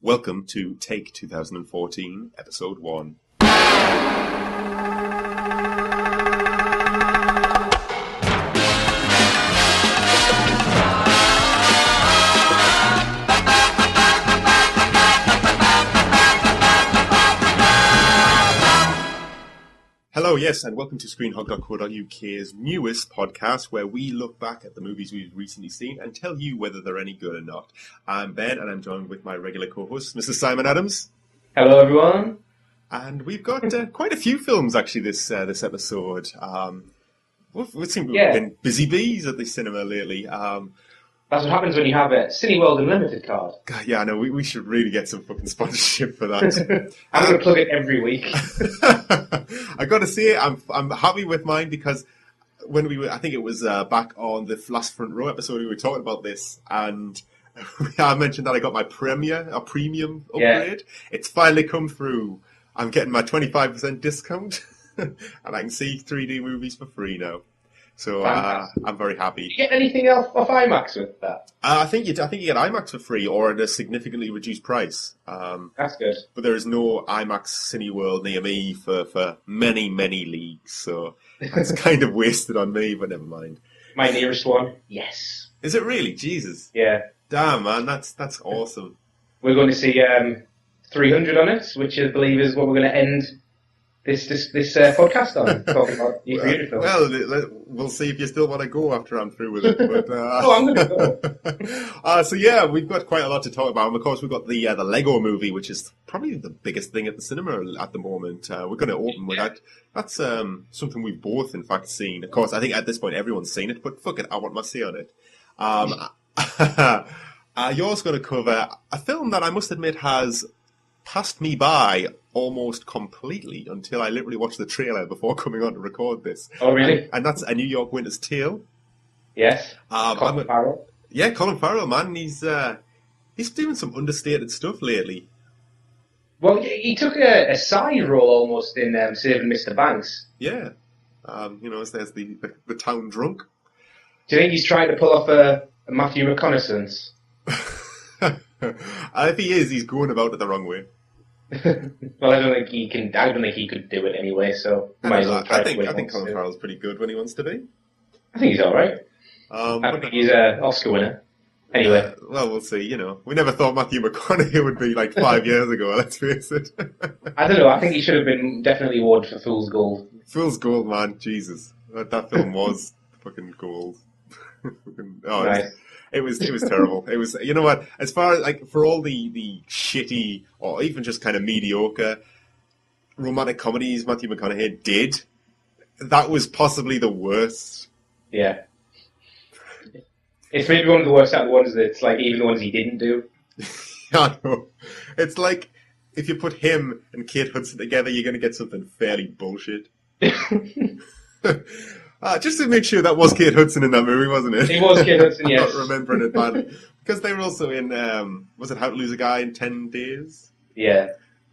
Welcome to Take 2014, Episode 1. Hello, yes, and welcome to ScreenHog.co.uk's newest podcast where we look back at the movies we've recently seen and tell you whether they're any good or not. I'm Ben, and I'm joined with my regular co-host, Mr. Simon Adams. Hello, everyone. And we've got quite a few films, actually, this episode. We've been busy bees at the cinema lately. That's what happens when you have a Cineworld Unlimited card. God, yeah, I know, we should really get some fucking sponsorship for that. I'm going to plug it every week. I got to say, I'm happy with mine because when I think it was back on the last Front Row episode, we were talking about this, and I mentioned that I got my premium upgrade. Yeah. It's finally come through. I'm getting my 25% discount, and I can see 3D movies for free now. So I'm very happy. Did you get anything else off IMAX with that? I think you get IMAX for free or at a significantly reduced price. That's good. But there is no IMAX Cineworld near me for many, many leagues. So it's kind of wasted on me, but never mind. My nearest one, yes. Is it really? Jesus. Yeah. Damn, man, that's awesome. We're going to see 300 on it, which I believe is what we're going to end this podcast on, talking about your favorite films. Well, we'll see if you still want to go after I'm through with it. But, oh, I'm going to go. So yeah, we've got quite a lot to talk about. And of course, we've got the Lego Movie, which is probably the biggest thing at the cinema at the moment. We're going to open with that. That's something we've both, in fact, seen. Of course, I think at this point everyone's seen it, but fuck it, I want my say on it. You're also going to cover a film that I must admit has passed me by almost completely until I literally watched the trailer before coming on to record this. Oh, really? And that's A New York Winter's Tale. Yes. Colin Farrell. Yeah, Colin Farrell, man. He's doing some understated stuff lately. Well, he took a side role almost in Saving Mr. Banks. Yeah. There's the town drunk. Do you think he's trying to pull off a Matthew McConaughey? If he is, he's going about it the wrong way. Well, I don't think he could do it anyway. So I think Colin Farrell's pretty good when he wants to be. I think he's all right. I think he's an Oscar winner. Anyway, well, we'll see. We never thought Matthew McConaughey would be like 5 years ago. Let's face it. I don't know. I think he should have been definitely awarded for Fool's Gold. Fool's Gold, man. Jesus, that film was fucking gold. Nice. It was terrible. It was, you know what, as far as, like, for all the shitty or even just kind of mediocre romantic comedies Matthew McConaughey did, that was possibly the worst. Yeah. It's maybe one of the worst out of the ones that's, like, even the ones he didn't do. I know. It's like, if you put him and Kate Hudson together, you're going to get something fairly bullshit. Just to make sure, that was Kate Hudson in that movie, wasn't it? It was Kate Hudson, yes. I'm not remembering it badly. Because they were also in, was it How to Lose a Guy in 10 Days? Yeah.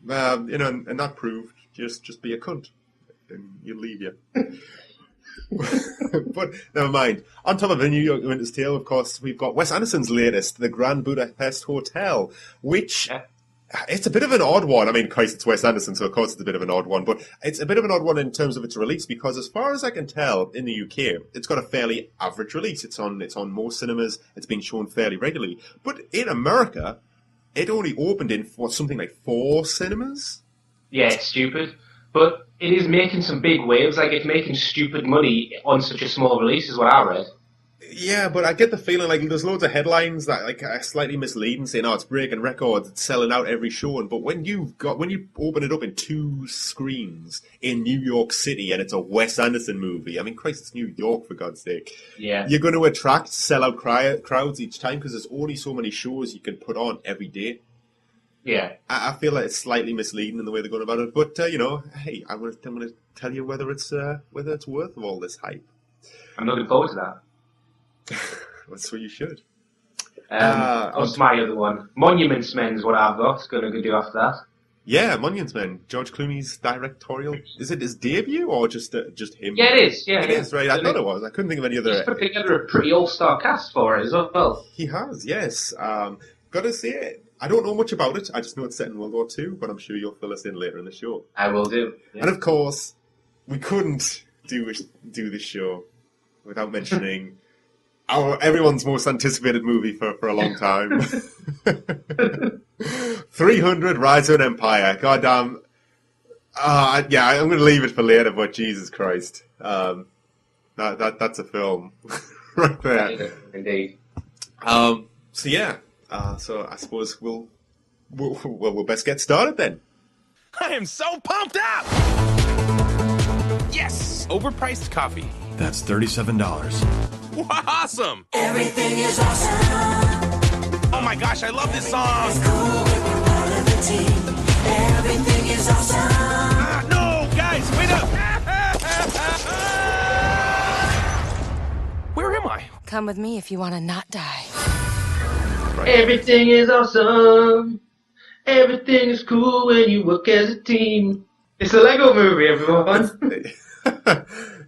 And that proved just be a cunt. And you'll leave you. But never mind. On top of A New York Winter's Tale, of course, we've got Wes Anderson's latest, The Grand Budapest Hotel, which... Yeah. It's a bit of an odd one. I mean, Christ, it's Wes Anderson, so of course it's a bit of an odd one. But it's a bit of an odd one in terms of its release because, as far as I can tell, in the UK, it's got a fairly average release. It's on most cinemas. It's been shown fairly regularly. But in America, it only opened in something like 4 cinemas. Yeah, it's stupid. But it is making some big waves. Like, it's making stupid money on such a small release, is what I read. Yeah, but I get the feeling like there's loads of headlines that like are slightly misleading, saying, "Oh, it's breaking records, it's selling out every show." But when you open it up in 2 screens in New York City and it's a Wes Anderson movie, I mean, Christ, it's New York for God's sake. Yeah, you're going to attract sellout crowds each time because there's only so many shows you can put on every day. Yeah, I feel like it's slightly misleading in the way they're going about it. But hey, I'm going to tell you whether it's worth all this hype. I'm looking forward to that. That's what you should. What's my other one? Monuments Men is what I've got. Going to do after that. Yeah, Monuments Men. George Clooney's directorial. Is it his debut or just him? Yeah, it is. Yeah, it is. Right. I thought it was. I couldn't think of any other. He's put together a pretty all-star cast for it as well. He has. Yes. Got to say it. I don't know much about it. I just know it's set in World War II, but I'm sure you'll fill us in later in the show. I will do. Yeah. And of course, we couldn't do this show without mentioning everyone's most anticipated movie for a long time. 300 Rise of an Empire. Goddamn. Yeah, I'm going to leave it for later, but Jesus Christ. That's a film right there. Indeed. So yeah. So I suppose we'll best get started then. I am so pumped up! Yes! Overpriced coffee. That's $37. Awesome! Everything is awesome. Oh my gosh, I love this song! It's cool when we're part of the team. Everything is awesome. No! Guys, wait up! Where am I? Come with me if you want to not die. Right. Everything is awesome. Everything is cool when you work as a team. It's a Lego movie, everyone.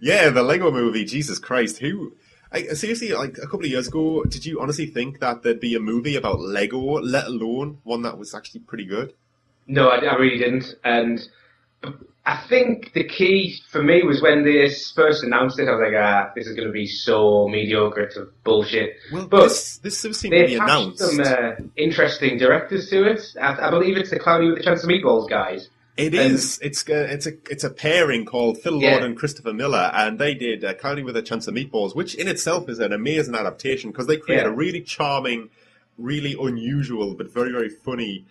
Yeah, the Lego movie. Jesus Christ, seriously, like a couple of years ago, did you honestly think that there'd be a movie about Lego, let alone one that was actually pretty good? No, I really didn't. And I think the key for me was when they first announced it, I was like, this is going to be so mediocre, it's bullshit. Well, but this seems to they be attached announced. some interesting directors to it. I believe it's the Cloudy with the Chance of Meatballs guys. It is. It's a pairing called Phil Lord Yeah. and Christopher Miller, and they did Cloudy with a Chance of Meatballs, which in itself is an amazing adaptation because they create a really charming, really unusual, but very, very funny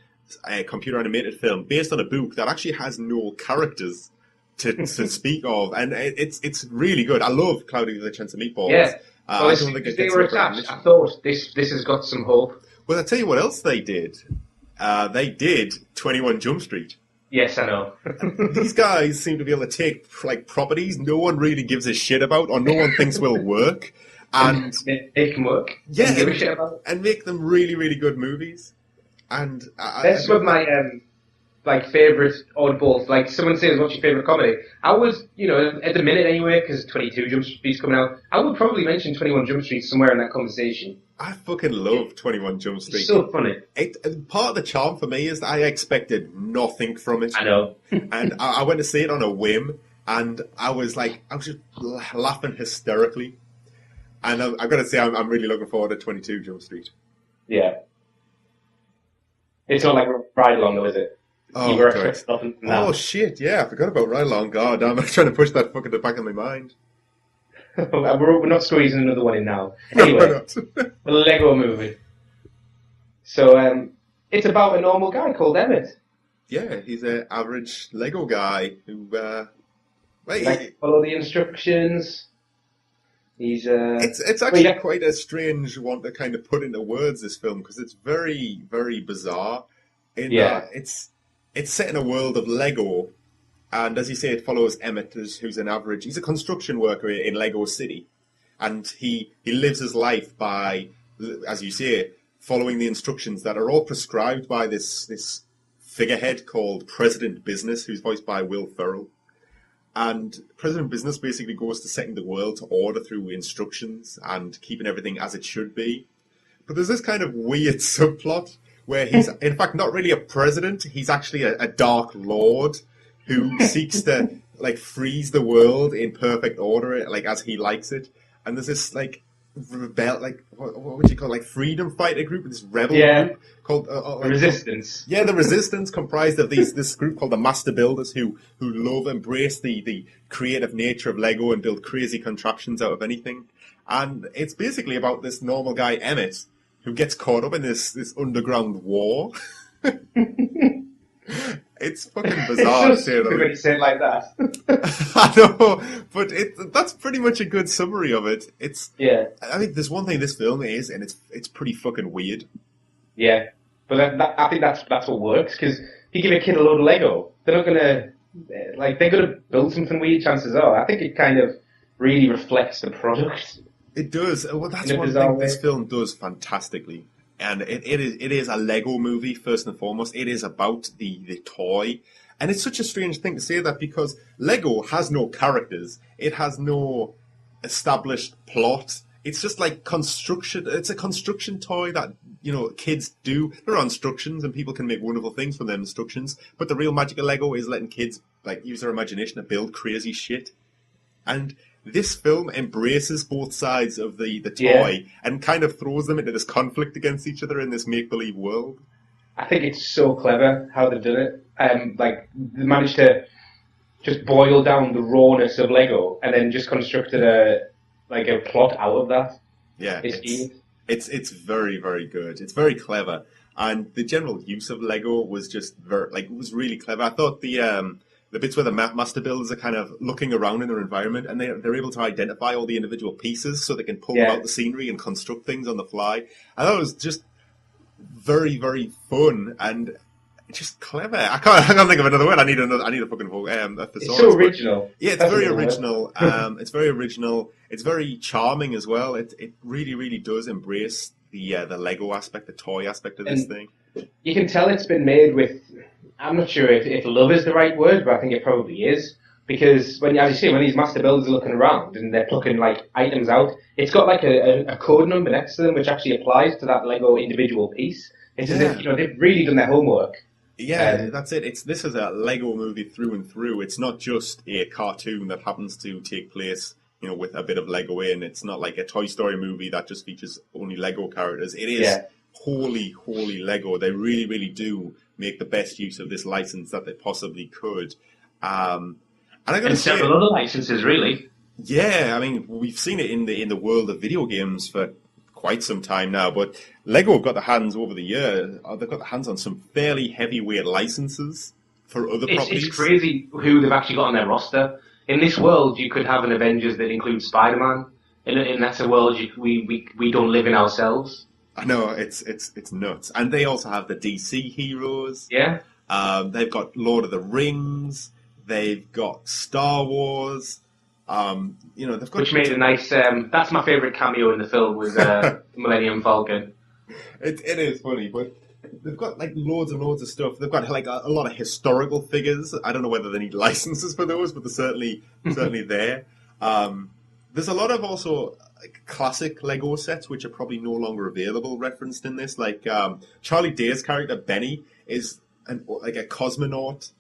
computer animated film based on a book that actually has no characters to speak of, and it's really good. I love Cloudy with a Chance of Meatballs. Yeah. I don't think it they gets were enough attached. recognition. I thought this has got some hope. Well, I'll tell you what else they did. They did 21 Jump Street. Yes, I know. These guys seem to be able to take like properties no one really gives a shit about or no one thinks will work, and It can work. yeah, Give a shit about it. and make them really, really good movies. And That's some of my favorite oddballs. Like someone says, "What's your favorite comedy?" I would, at the minute anyway, because 22 Jump Street's coming out. I would probably mention 21 Jump Street somewhere in that conversation. I fucking love 21 Jump Street. It's so funny. Part of the charm for me is that I expected nothing from it. I know. And I went to see it on a whim, and I was just laughing hysterically. And I've got to say, I'm really looking forward to 22 Jump Street. Yeah. It's not like a ride along, though, is it? Oh, You were God. expecting nothing from that. Oh, shit, yeah, I forgot about Ride Along. God damn, I'm trying to push that fucking to the back of my mind. We're not squeezing another one in now. No, Anyway, we're not. the Lego movie. So, it's about a normal guy called Emmett. Yeah, he's an average Lego guy who, Follow the instructions. He's It's actually quite a strange one to kind of put into words, this film, because it's very, very bizarre. It's set in a world of Lego, and as you say, it follows Emmett, who's he's a construction worker in Lego City, and he lives his life by, as you say, following the instructions that are all prescribed by this figurehead called President Business, who's voiced by Will Ferrell. And President Business basically goes to setting the world to order through instructions and keeping everything as it should be. But there's this kind of weird subplot where he's, in fact, not really a president. He's actually a dark lord who seeks to, freeze the world in perfect order, as he likes it. And there's this, what would you call it? Freedom fighter group, this rebel group called the Resistance. Yeah, the Resistance, comprised of this group called the Master Builders who embrace the creative nature of Lego and build crazy contraptions out of anything. And it's basically about this normal guy Emmett who gets caught up in this underground war. It's fucking bizarre to say that. When you say it like that. I know, but that's pretty much a good summary of it. I think there's one thing this film is, and it's pretty fucking weird. Yeah, but I think that's what works, because if you give a kid a load of Lego, they're not gonna they're gonna build something weird. Chances are, I think it kind of really reflects the product. It does. Well, that's one thing this film does fantastically. And it is a Lego movie, first and foremost. It is about the toy. And it's such a strange thing to say that because Lego has no characters. It has no established plot. it's just like construction. It's a construction toy that, kids do. There are instructions and people can make wonderful things from them instructions. But the real magic of Lego is letting kids use their imagination to build crazy shit. And this film embraces both sides of the toy and kind of throws them into this conflict against each other in this make-believe world. I think it's so clever how they've done it. They managed to just boil down the rawness of Lego and then just constructed a plot out of that. Yeah, it's it's very, very good. It's very clever, and the general use of Lego was just it was really clever. I thought the bits where the master builders are kind of looking around in their environment and they're able to identify all the individual pieces so they can pull them out the scenery and construct things on the fly. I thought it was just very, very fun and just clever. I can't think of another word. I need a fucking thesaurus. It's so original. Yeah, it's very original. It's very original. It's very charming as well. It really, really does embrace the Lego aspect, the toy aspect of this thing. You can tell it's been made with. I'm not sure if love is the right word, but I think it probably is. Because when these master builders are looking around and they're plucking items out, it's got a code number next to them which actually applies to that Lego individual piece. It's as if they've really done their homework. Yeah, that's it. This is a Lego movie through and through. It's not just a cartoon that happens to take place, with a bit of Lego in. It's not like a Toy Story movie that just features only Lego characters. It is wholly Lego. They really, really do make the best use of this license that they possibly could. And several other licenses, really. Yeah, I mean, we've seen it in the world of video games for quite some time now, but Lego have got their hands over the year. They've got their hands on some fairly heavyweight licenses for other properties. It's crazy who they've actually got on their roster. In this world, you could have an Avengers that includes Spider-Man, and that's a world we don't live in ourselves. I know, it's nuts. And they also have the DC heroes. Yeah. They've got Lord of the Rings. They've got Star Wars. They've got which made a nice. That's my favourite cameo in the film was Millennium Falcon. It is funny, but they've got loads and loads of stuff. They've got a lot of historical figures. I don't know whether they need licenses for those, but they're certainly there. There's a lot of also classic Lego sets which are probably no longer available referenced in this. Charlie Day's character Benny is a cosmonaut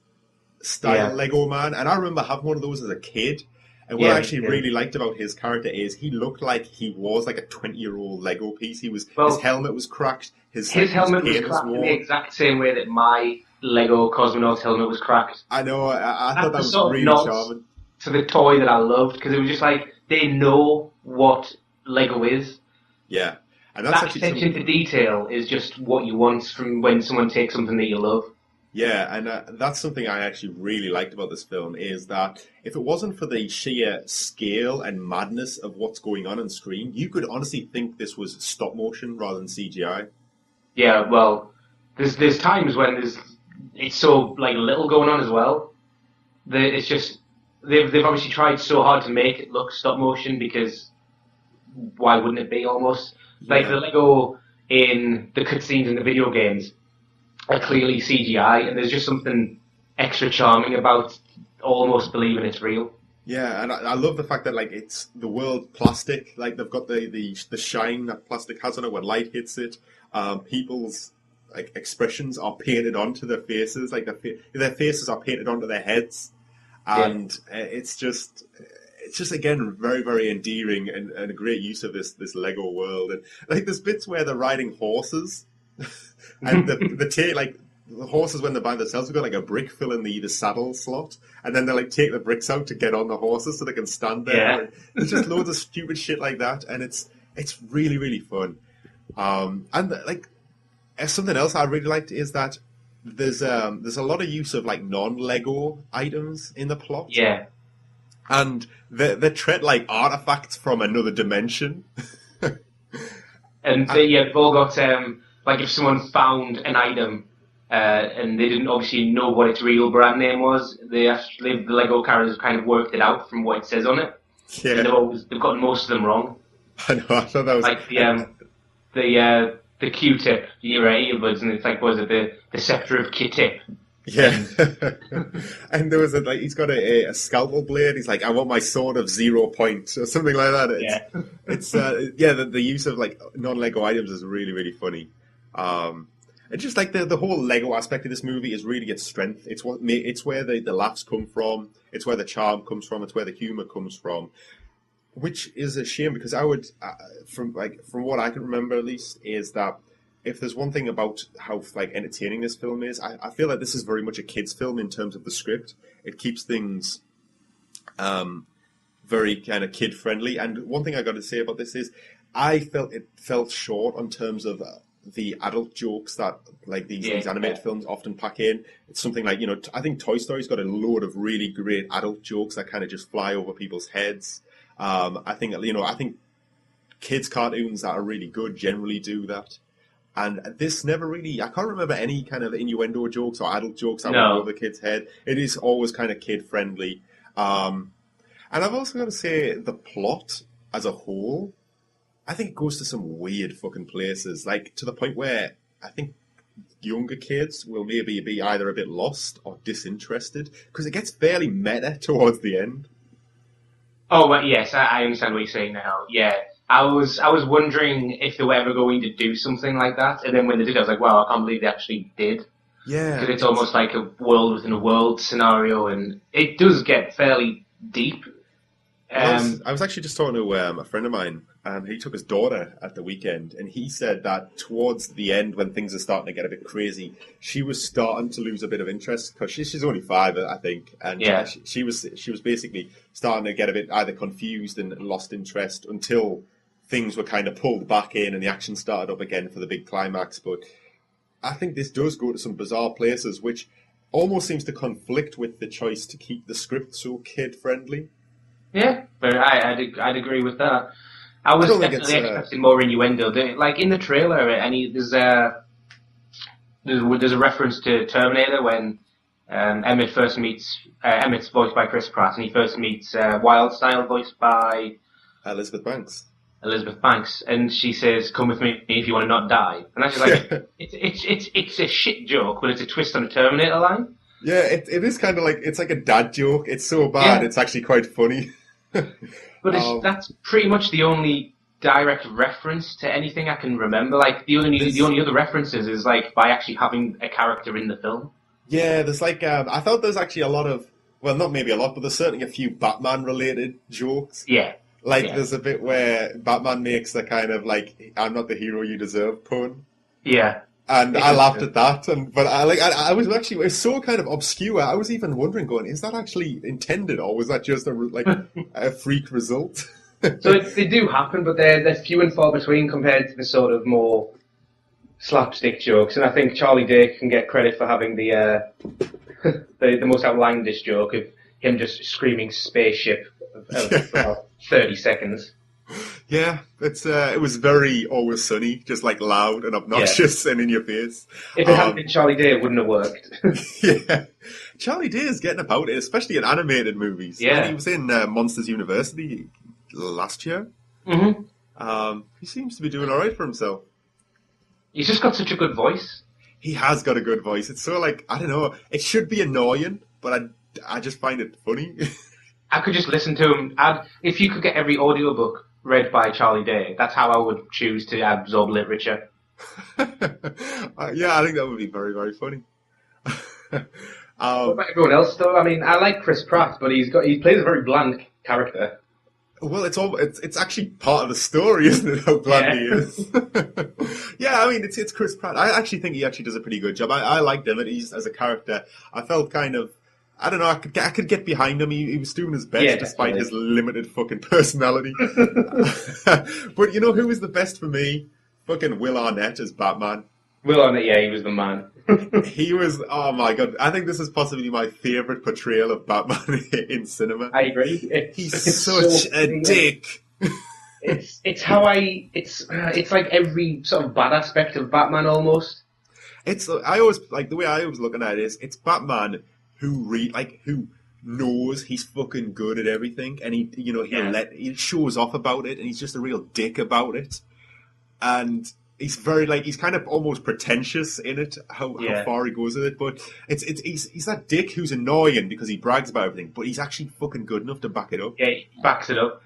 style Lego man, and I remember having one of those as a kid. And what I actually really liked about his character is he looked like he was a 20-year-old Lego piece. His helmet was cracked. His helmet was cracked in the exact same way that my Lego cosmonaut helmet was cracked. I know. I thought that was really charming. To the toy that I loved, because it was just they know what Lego is. Yeah. And that's that attention to detail is just what you want from when someone takes something that you love. Yeah, and that's something I actually really liked about this film, is that if it wasn't for the sheer scale and madness of what's going on screen, you could honestly think this was stop motion rather than CGI. Yeah, well, there's times when it's so little going on as well. It's just they've obviously tried so hard to make it look stop motion, because why wouldn't it be almost? The Lego in the cutscenes in the video games are clearly CGI, and there's just something extra charming about almost believing it's real. Yeah, and I love the fact that it's the world plastic. They've got the shine that plastic has on it when light hits it. People's expressions are painted onto their faces. Their faces are painted onto their heads, and it's just again very, very endearing and a great use of this Lego world. And there's bits where they're riding horses. And the horses, when they're by themselves, have got a brick filling the saddle slot, and then they take the bricks out to get on the horses so they can stand there. Yeah. There's just loads of stupid shit like that, and it's really, really fun. And something else I really liked is that there's a lot of use of non-Lego items in the plot. Yeah. And they treat artifacts from another dimension. And they've all got if someone found an item and they didn't obviously know what its real brand name was, the Lego characters kind of worked it out from what it says on it. Yeah. And they've gotten most of them wrong. I know. I thought that was the Q-tip, your earbuds, and it's was it the scepter of Q-tip? Yeah. And there was he's got a scalpel blade. He's like, I want my sword of 0 point or something like that. It's the use of like non-Lego items is really, really funny. And just like the whole Lego aspect of this movie is really its strength. It's where the laughs come from. It's where the charm comes from. It's where the humor comes from. Which is a shame because I would, from what I can remember at least, is that if there's one thing about how like entertaining this film is, I feel like this is very much a kids' film in terms of the script. It keeps things very kind of kid friendly. And one thing I got to say about this is, I felt it fell short in terms of the adult jokes that like these animated films often pack in. It's something like, I think Toy Story's got a load of really great adult jokes that kind of just fly over people's heads. I think kids' cartoons that are really good generally do that. And this never really, I can't remember any kind of innuendo jokes or adult jokes that went over the kid's head. It is always kind of kid-friendly. And I've also got to say, the plot as a whole, I think it goes to some weird fucking places, like to the point where I think younger kids will maybe be either a bit lost or disinterested, because it gets fairly meta towards the end. Oh, well, yes, I understand what you're saying now. Yeah, I was wondering if they were ever going to do something like that, and then when they did, I was like, wow, I can't believe they actually did. Yeah. Because it's almost like a world within a world scenario, and it does get fairly deep. I was actually just talking to a friend of mine, and he took his daughter at the weekend, and he said that towards the end, when things are starting to get a bit crazy, she was starting to lose a bit of interest because she's only 5, I think, and she was basically starting to get a bit either confused and lost interest until things were kind of pulled back in and the action started up again for the big climax. But I think this does go to some bizarre places, which almost seems to conflict with the choice to keep the script so kid-friendly. Yeah, but I'd agree with that. I was definitely expecting more innuendo. Like in the trailer, there's a reference to Terminator when Emmett first meets Emmett's voiced by Chris Pratt, and he first meets Wildstyle voiced by Elizabeth Banks, and she says, "Come with me if you want to not die." And that's just like it's a shit joke, but it's a twist on a Terminator line. Yeah, it is kind of like, it's like a dad joke. It's so bad, it's actually quite funny. But that's pretty much the only direct reference to anything I can remember. Like the only other references is like by actually having a character in the film. Yeah, there's like I thought there's actually a lot of, well, not maybe a lot, but there's certainly a few Batman related jokes. Yeah. There's a bit where Batman makes the kind of like, "I'm not the hero you deserve" pun. Yeah. And I laughed at that, but I was actually, it was so kind of obscure. I was even wondering, going, is that actually intended, or was that just a freak result? So they do happen, but they're few and far between compared to the sort of more slapstick jokes. And I think Charlie Day can get credit for having the most outlandish joke of him just screaming "spaceship" for about 30 seconds. Yeah, it was very Always Sunny, just like loud and obnoxious and in your face. If it hadn't been Charlie Day, it wouldn't have worked. Yeah, Charlie Day is getting about it, especially in animated movies. Yeah, he was in Monsters University last year. Mm-hmm. He seems to be doing all right for himself. He's just got such a good voice. He has got a good voice. It's so like, I don't know, it should be annoying, but I just find it funny. I could just listen to him. If you could get every audiobook read by Charlie Day, that's how I would choose to absorb literature. Yeah, I think that would be very, very funny. What about everyone else, though? I mean, I like Chris Pratt, but he plays a very bland character. Well, it's actually part of the story, isn't it? How bland he is. Yeah, I mean, it's Chris Pratt. I actually think he actually does a pretty good job. I liked him as a character. I felt kind of, I don't know, I could get behind him. He was doing his best despite his limited fucking personality. But you know who was the best for me? Fucking Will Arnett as Batman. Will Arnett, yeah, he was the man. He was, oh my god, I think this is possibly my favourite portrayal of Batman in cinema. I agree. He's such a dick. It's like every sort of bad aspect of Batman almost. I always, like, the way I was looking at it is, it's Batman who knows he's fucking good at everything, and he shows off about it, and he's just a real dick about it. And he's very like he's kind of almost pretentious in it. How far he goes with it, but he's that dick who's annoying because he brags about everything, but he's actually fucking good enough to back it up. Yeah, he backs it up.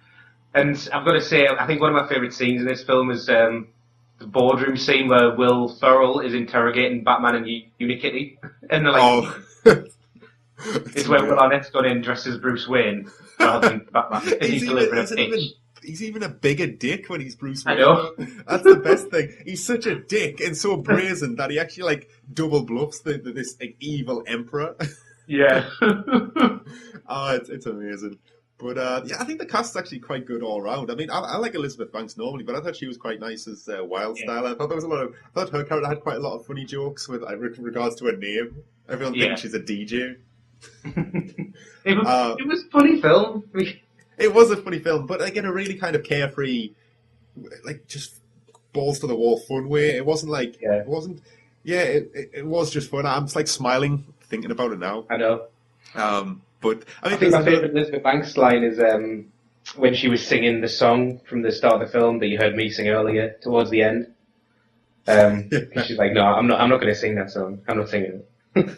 And I've got to say, I think one of my favourite scenes in this film is the boardroom scene where Will Ferrell is interrogating Batman and Unikitty, and they're like, it's where Will Arnett's gone in dressed as Bruce Wayne rather than Batman, and he's delivering a pitch. He's even a bigger dick when he's Bruce Wayne. I know. That's the best thing. He's such a dick and so brazen that he actually like double bluffs this like, evil emperor. Yeah. It's amazing. But I think the cast's actually quite good all around. I mean, I like Elizabeth Banks normally, but I thought she was quite nice as Wildstyle. I thought there was I thought her character had quite a lot of funny jokes with regards to her name. Everyone thinks she's a DJ. It was a funny film. It was a funny film, but like in a really kind of carefree, like just balls to the wall fun way. It wasn't like it wasn't. Yeah, it was just fun. I'm just like smiling thinking about it now. I know. But I think my favourite Elizabeth Banks line is when she was singing the song from the start of the film that you heard me sing earlier towards the end. She's like, "No, I'm not going to sing that song. I'm not singing it."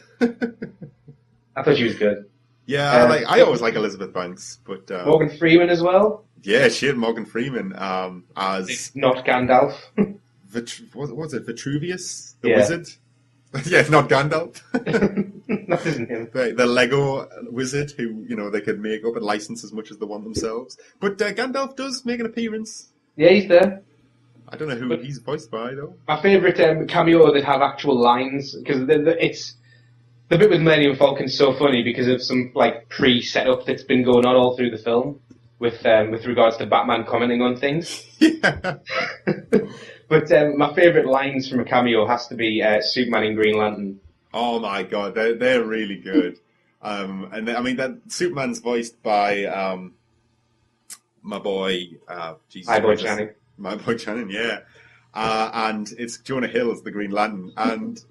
I thought she was good. Yeah, I always like Elizabeth Banks, but Morgan Freeman as well. Yeah, she had Morgan Freeman as it's not Gandalf. What was it? Vitruvius, the wizard. Yeah, not Gandalf. That isn't him. The Lego wizard who, they could make up and license as much as they want themselves. But Gandalf does make an appearance. Yeah, he's there. I don't know who he's voiced by, though. My favourite cameo that have actual lines, because it's... The bit with Millennium Falcon's so funny because of some like pre-setup that's been going on all through the film with regards to Batman commenting on things. Yeah. But my favourite lines from a cameo has to be Superman and Green Lantern. Oh my god, they're really good. And that Superman's voiced by my boy, My boy Channing. My boy Channing, yeah. And it's Jonah Hill as the Green Lantern. And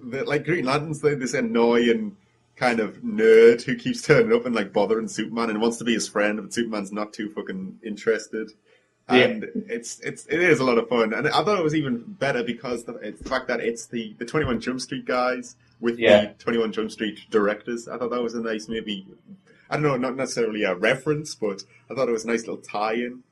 Green Lantern's this annoying kind of nerd who keeps turning up and like bothering Superman and wants to be his friend, but Superman's not too fucking interested. And it is a lot of fun. And I thought it was even better because it's the fact that it's the 21 Jump Street guys with the 21 Jump Street directors. I thought that was a nice maybe, I don't know, not necessarily a reference, but I thought it was a nice little tie-in.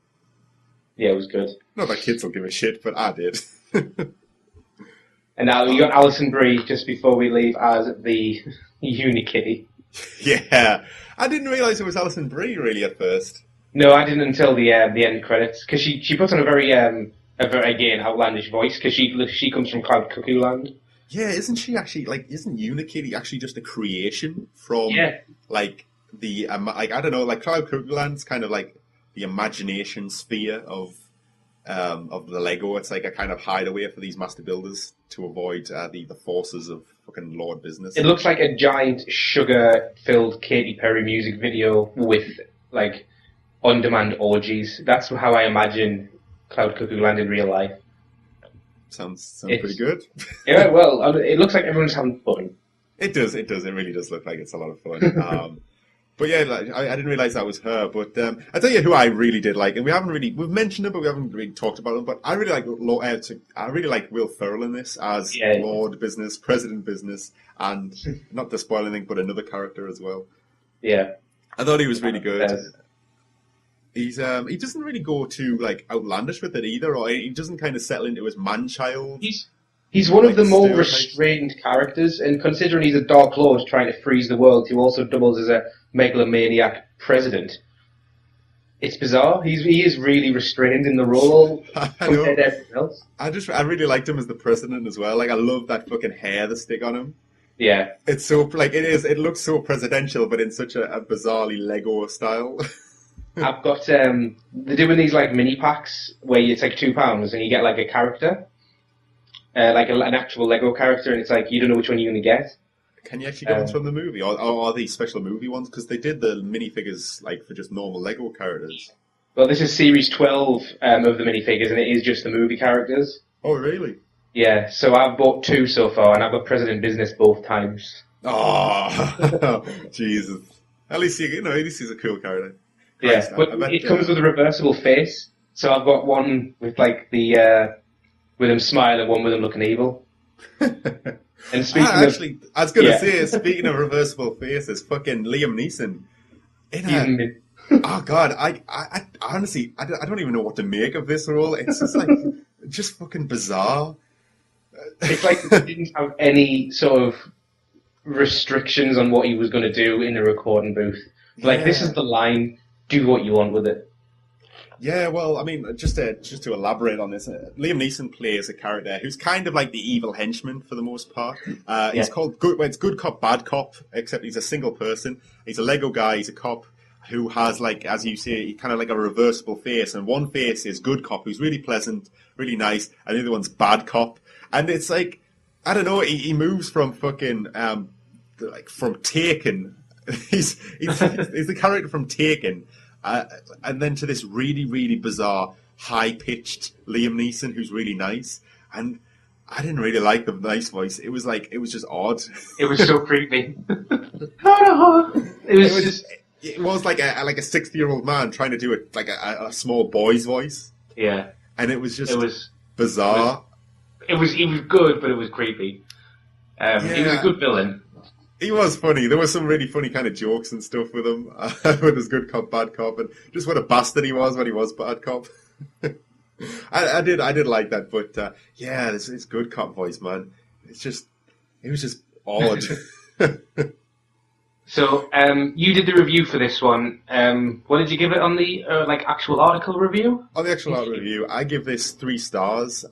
Yeah, it was good. Not that kids will give a shit, but I did. And now you got Alison Brie just before we leave as the Unikitty. Yeah, I didn't realise it was Alison Brie really at first. No, I didn't until the end credits because she puts on a very again outlandish voice because she comes from Cloud Cuckoo Land. Yeah, isn't she actually isn't Unikitty actually just a creation from the I don't know, like Cloud Cuckoo Land's kind of like the imagination sphere of the Lego. It's like a kind of hideaway for these master builders to avoid the forces of fucking Lord Business. It looks like a giant sugar-filled Katy Perry music video with like on-demand orgies. That's how I imagine Cloud Cuckoo Land in real life. Sounds pretty good. Yeah, well, it looks like everyone's having fun. It does. It really does look like it's a lot of fun. But yeah, I didn't realise that was her. But I tell you who I really did like, and we've mentioned him, but we haven't really talked about him. But I really like Will Ferrell in this as Lord Business, President Business, and not to spoil anything, but another character as well. Yeah, I thought he was really good. He doesn't really go too like outlandish with it either, or he doesn't kind of settle into his man-child. He's one of the more restrained characters, and considering he's a Dark Lord trying to freeze the world, who also doubles as a megalomaniac president, it's bizarre. He is really restrained in the role compared to everything else. I really liked him as the president as well. Like I love that fucking hair they stick on him. Yeah, it's so like it looks so presidential, but in such a bizarrely Lego style. I've got they're doing these like mini packs where it's like £2 and you get like a character. Like an actual Lego character, and it's like you don't know which one you're going to get. Can you actually get ones from the movie, or are these special movie ones? Because they did the minifigures like for just normal Lego characters. Well, this is series 12 of the minifigures, and it is just the movie characters. Oh, really? Yeah. So I've bought 2 so far, and I've got President Business both times. Oh, Jesus! At least at least he's a cool character. Yes, but it comes with a reversible face. So I've got one with like the with him smiling, one with him looking evil. And speaking I was going to say, speaking of reversible faces, fucking Liam Neeson. Oh God, I honestly, I don't even know what to make of this role. It's just like, just fucking bizarre. It's like he didn't have any sort of restrictions on what he was going to do in the recording booth. Like, this is the line, do what you want with it. Yeah, well, I mean, just to elaborate on this, Liam Neeson plays a character who's kind of like the evil henchman for the most part. He's called it's Good Cop, Bad Cop, except he's a single person. He's a Lego guy, he's a cop who has, like, as you say, kind of like a reversible face. And one face is Good Cop, who's really pleasant, really nice, and the other one's Bad Cop. And it's like, I don't know, he moves from fucking, from Taken. He's the character from Taken. And then to this really, really bizarre, high-pitched Liam Neeson who's really nice. And I didn't really like the nice voice. It was just odd. It was so creepy. It was like a 60-year-old man trying to do it like a small boy's voice. Yeah. And it was bizarre. He was good, but it was creepy. He was a good villain. He was funny. There were some really funny kind of jokes and stuff with him, with his Good Cop, Bad Cop, and just what a bastard he was when he was Bad Cop. I did like that, but this Good Cop voice, man. It was just odd. So, you did the review for this one. What did you give it on the actual article review? On the actual article review, I give this 3 stars.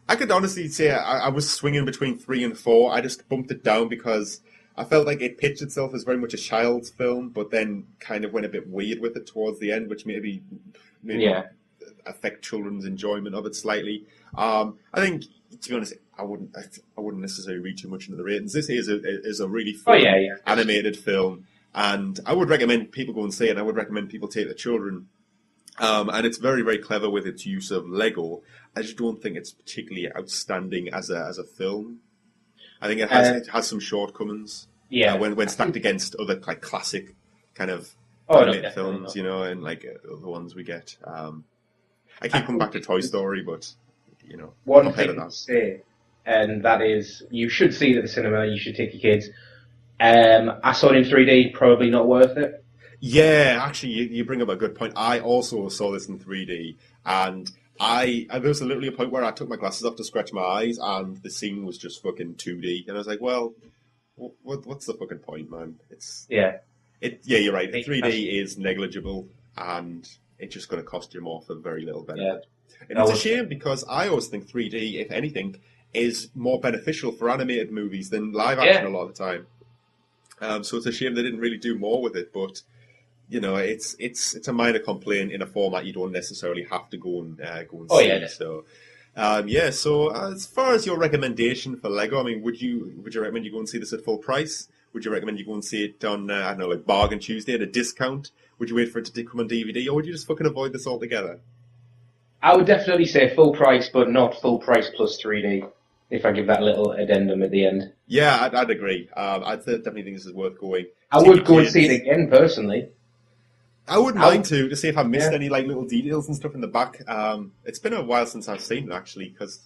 I could honestly say I was swinging between 3 and 4. I just bumped it down because I felt like it pitched itself as very much a child's film, but then kind of went a bit weird with it towards the end, which maybe affect children's enjoyment of it slightly. I think, to be honest, I wouldn't necessarily read too much into the ratings. This is a really fun animated film, and I would recommend people go and see it. And I would recommend people take their children. And it's very, very clever with its use of Lego. I just don't think it's particularly outstanding as a film. I think it has some shortcomings. Yeah, when stacked against other like classic kind of animated films, and like the ones we get. I keep coming back to Toy Story, but one thing to say, and that is, you should see it at the cinema. You should take your kids. I saw it in 3D. Probably not worth it. Yeah, actually, you bring up a good point. I also saw this in 3D, and there was literally a point where I took my glasses off to scratch my eyes, and the scene was just fucking 2D, and I was like, well, what's the fucking point, man? You're right. 3D is negligible, and it's just going to cost you more for very little benefit. Yeah. And it's a shame because I always think 3D, if anything, is more beneficial for animated movies than live action a lot of the time. So it's a shame they didn't really do more with it, but it's a minor complaint in a format you don't necessarily have to go and see. Yeah. So as far as your recommendation for Lego, I mean, would you recommend you go and see this at full price? Would you recommend you go and see it on like Bargain Tuesday at a discount? Would you wait for it to come on DVD, or would you just fucking avoid this altogether? I would definitely say full price, but not full price plus 3D. If I give that little addendum at the end. Yeah, I'd agree. I definitely think this is worth going. I would go and see it again, personally. I wouldn't mind to see if I missed any like little details and stuff in the back. It's been a while since I've seen it, actually, because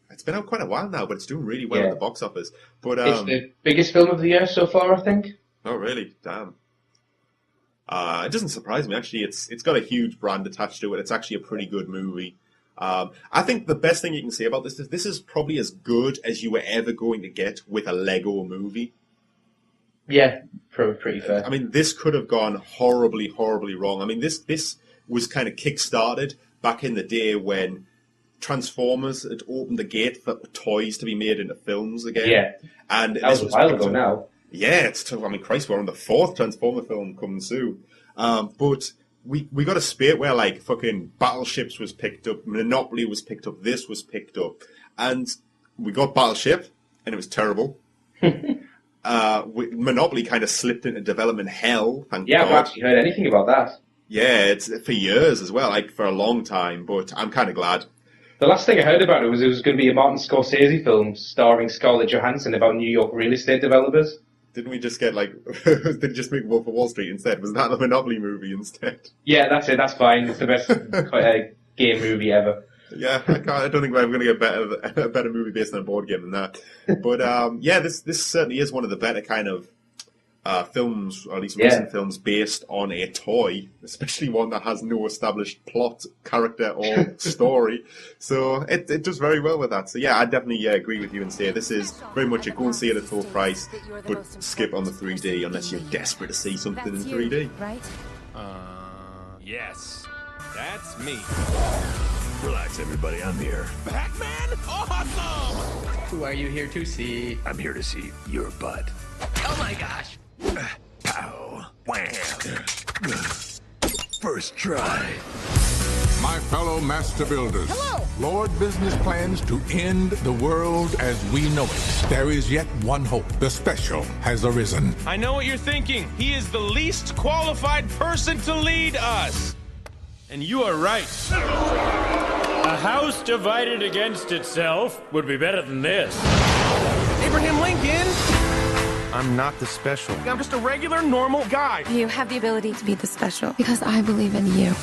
it's been out quite a while now, but it's doing really well at the box office. But it's the biggest film of the year so far, I think. Oh, really? Damn. It doesn't surprise me, actually. It's got a huge brand attached to it. It's actually a pretty good movie. I think the best thing you can say about this is this is probably as good as you were ever going to get with a Lego movie. Yeah, pretty fair. I mean, this could have gone horribly, horribly wrong. I mean, this was kind of kick-started back in the day when Transformers had opened the gate for toys to be made into films again. Yeah, and that was a while ago now. Yeah, I mean, Christ, we're on the 4th Transformer film coming soon. But we got a spate where like fucking Battleships was picked up, Monopoly was picked up, this was picked up, and we got Battleship, and it was terrible. Monopoly kind of slipped into development hell. Thank God. I haven't actually heard anything about that. Yeah, it's for years as well, like for a long time. But I'm kind of glad. The last thing I heard about it was going to be a Martin Scorsese film starring Scarlett Johansson about New York real estate developers. Didn't we just get did it just make Wolf of Wall Street instead? Was that the Monopoly movie instead? Yeah, that's it. That's fine. It's the best game movie ever. Yeah, I don't think we're ever going to get a better movie based on a board game than that. But this certainly is one of the better kind of films, or at least recent films, based on a toy, especially one that has no established plot, character, or story. So it does very well with that. So yeah, I definitely agree with you and say this is very much a go and see it at full price, but skip on the 3D unless you're desperate to see something in 3D. Right? Yes. That's me. Relax, everybody. I'm here. Pac-Man? Awesome! Who are you here to see? I'm here to see your butt. Oh my gosh! Pow. Wham. First try. My fellow master builders. Hello. Lord Business plans to end the world as we know it. There is yet one hope. The special has arisen. I know what you're thinking. He is the least qualified person to lead us. And you are right. A house divided against itself would be better than this. Abraham Lincoln! I'm not the special. I'm just a regular, normal guy. You have the ability to be the special because I believe in you.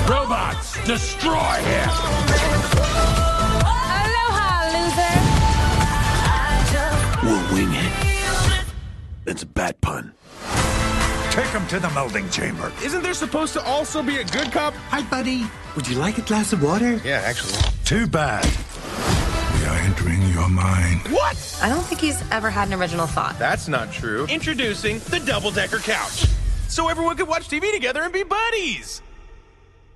Robots, destroy him! Aloha, loser! We'll wing it. It's a bat pun. Take him to the melding chamber. Isn't there supposed to also be a good cop? Hi, buddy. Would you like a glass of water? Yeah, actually. Too bad. We are entering your mind. What? I don't think he's ever had an original thought. That's not true. Introducing the double-decker couch. So everyone could watch TV together and be buddies.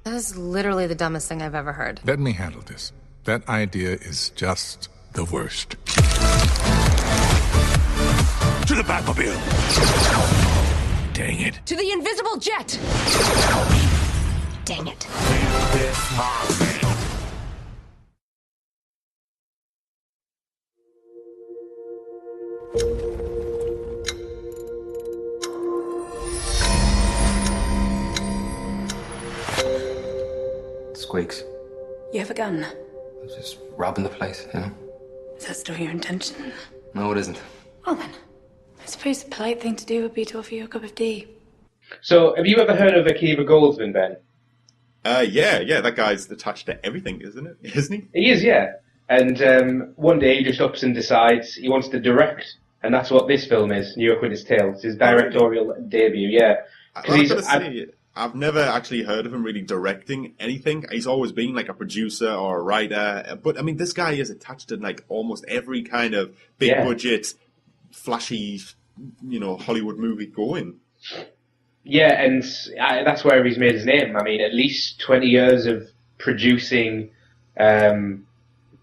That is literally the dumbest thing I've ever heard. Let me handle this. That idea is just the worst. To the Batmobile. Dang it. To the invisible jet! Dang it. Squeaks. You have a gun? Just robbing the place, you know? Is that still your intention? No, it isn't. Well then, I suppose the polite thing to do would be to offer you a cup of tea. So, have you ever heard of Akiva Goldsman, Ben? Yeah, that guy's attached to everything, isn't he? He is, yeah. And one day he just ups and decides he wants to direct, and that's what this film is, New York Witness Tale. It's his directorial debut, yeah. I've never actually heard of him really directing anything. He's always been like a producer or a writer. But I mean, this guy is attached to like almost every kind of big budget, flashy, Hollywood movie going. Yeah, and that's where he's made his name. I mean, at least 20 years of producing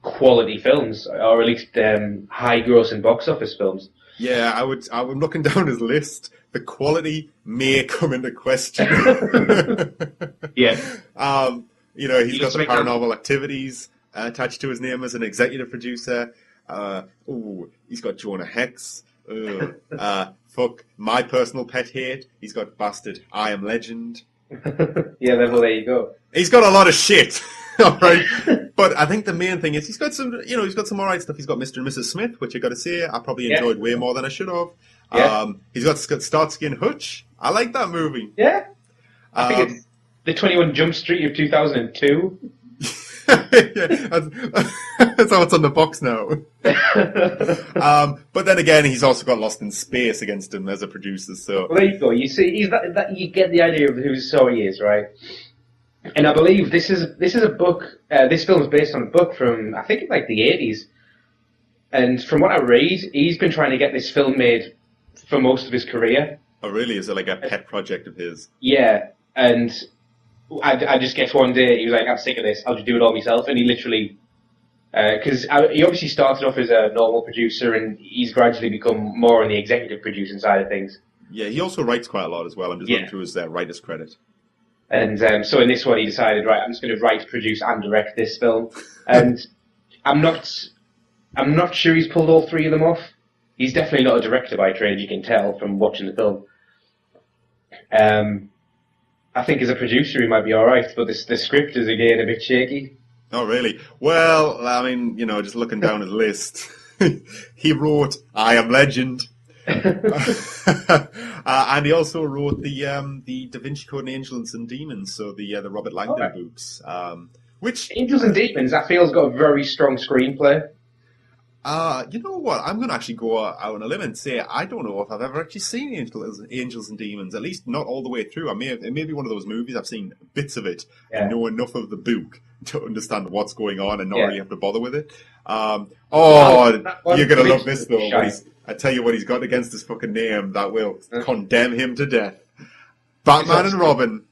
quality films, or at least high-grossing box office films. Yeah, I'm looking down his list. The quality may come into question. Yeah. He's got some Paranormal Activities attached to his name as an executive producer. He's got Jonah Hex. Fuck, my personal pet hate. He's got Bastard I Am Legend. Yeah, well, there you go. He's got a lot of shit. All right. But I think the main thing is he's got some alright stuff. He's got Mr. and Mrs. Smith, which I got to say I probably enjoyed way more than I should have. Yeah. He's got Starsky and Hutch. I like that movie. Yeah. I think it's the 21 Jump Street of 2002. That's how it's on the box now. But then again, he's also got Lost in Space against him as a producer. So well, there you go. You see, you get the idea of who he is, right? And I believe this is a book. This film is based on a book from I think like the 80s. And from what I read, he's been trying to get this film made for most of his career. Oh, really? Is it like a pet project of his? Yeah, and I just guess one day he was like, I'm sick of this, I'll just do it all myself. And he literally, because he obviously started off as a normal producer and he's gradually become more on the executive producing side of things. Yeah, he also writes quite a lot as well. I'm just looking through his writer's credit. And so in this one he decided, right, I'm just going to write, produce and direct this film. And I'm not sure he's pulled all three of them off. He's definitely not a director by trade, you can tell from watching the film. I think as a producer he might be alright, but the script is again a bit shaky. Oh, really? Well, I mean, just looking down his list, he wrote I Am Legend, And he also wrote the Da Vinci Code and Angels and Demons, so the Robert Langdon books. Which Angels and Demons, that feels got a very strong screenplay. You know what? I'm going to actually go out on a limb and say I don't know if I've ever actually seen Angels and Demons. At least not all the way through. It may be one of those movies I've seen bits of it and know enough of the book to understand what's going on and not really have to bother with it. You're going to love this though. I tell you what he's got against his fucking name that will condemn him to death. Batman and Robin.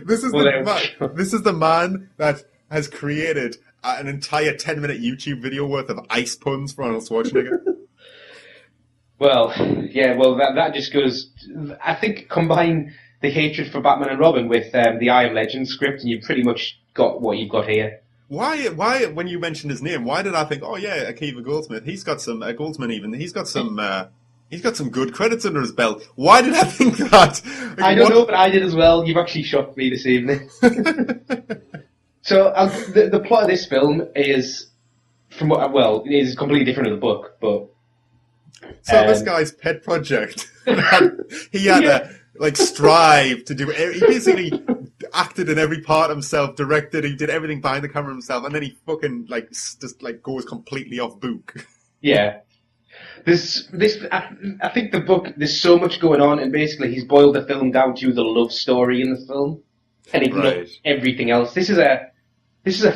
This is the man that has created an entire 10-minute YouTube video worth of ice puns for Arnold Schwarzenegger. Well, that just goes... I think combine the hatred for Batman and Robin with the I Am Legend script and you've pretty much got what you've got here. Why, when you mentioned his name, why did I think, oh yeah, Akiva Goldsmith, he's got some good credits under his belt. Why did I think that? I don't know, but I did as well. You've actually shocked me this evening. So the plot of this film is is completely different in the book, but this guy's pet project. He had to strive to do. He basically acted in every part himself, directed. He did everything behind the camera himself, and then he fucking just goes completely off book. Yeah. I think the book, there's so much going on, and basically he's boiled the film down to the love story in the film, and ignored everything else. This is a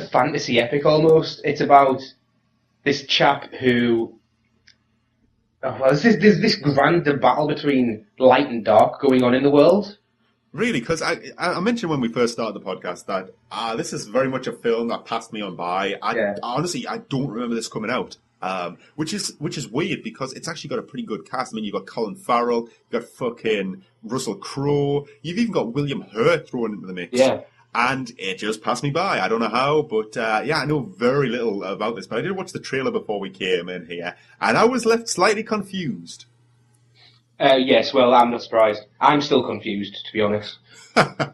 fantasy epic almost. It's about this chap who... there's this grand battle between light and dark going on in the world. Really? Because I mentioned when we first started the podcast that this is very much a film that passed me on by. Honestly, I don't remember this coming out. Which is weird because it's actually got a pretty good cast. I mean, you've got Colin Farrell, you've got fucking Russell Crowe, you've even got William Hurt thrown into the mix. Yeah. And it just passed me by. I don't know how, but I know very little about this. But I did watch the trailer before we came in here, and I was left slightly confused. Yes, well, I'm not surprised. I'm still confused, to be honest. The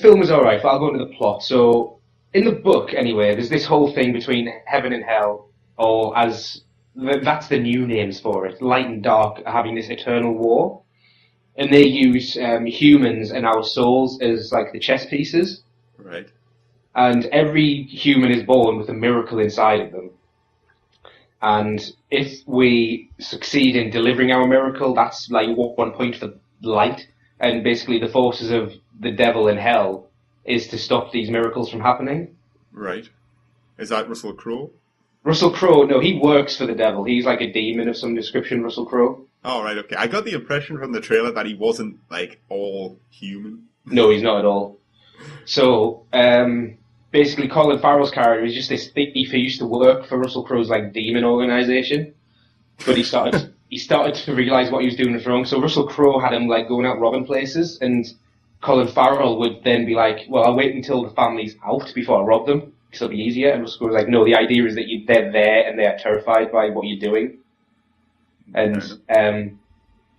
film is alright, but I'll go into the plot. So, in the book, anyway, there's this whole thing between heaven and hell, or that's the new names for it. Light and dark are having this eternal war. And they use humans and our souls as the chess pieces. Right. And every human is born with a miracle inside of them. And if we succeed in delivering our miracle, that's 1 point for light. And basically the forces of the devil and hell is to stop these miracles from happening. Right. Is that Russell Crowe? Russell Crowe, no, he works for the devil. He's like a demon of some description, Russell Crowe. Oh, right, okay. I got the impression from the trailer that he wasn't, all human. No, he's not at all. So, basically Colin Farrell's character is just this thief who used to work for Russell Crowe's, demon organisation. But he started to realise what he was doing was wrong. So Russell Crowe had him, going out robbing places, and Colin Farrell would then be like, well, I'll wait until the family's out before I rob them, because it'll be easier. And Russell Crowe was like, no, the idea is that they're there and they're terrified by what you're doing. And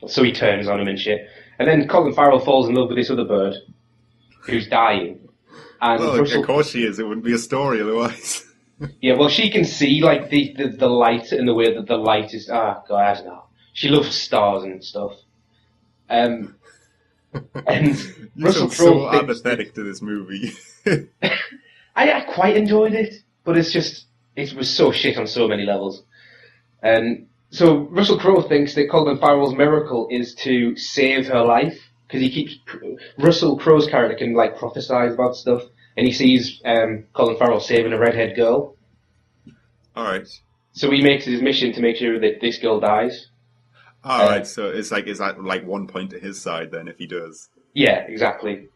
so he turns on him and shit. And then Colin Farrell falls in love with this other bird who's dying. And of course she is. It wouldn't be a story otherwise. Yeah, well, she can see the light and the way that the light is. Ah, God, I don't know. She loves stars and stuff. And Russell Crowe so apathetic to this movie. I quite enjoyed it, but it was so shit on so many levels. And so Russell Crowe thinks that Colin Farrell's miracle is to save her life, because Russell Crowe's character can prophesize about stuff, and he sees Colin Farrell saving a redhead girl. All right. So he makes it his mission to make sure that this girl dies. All right. So is that 1 point to his side then if he does? Yeah, exactly.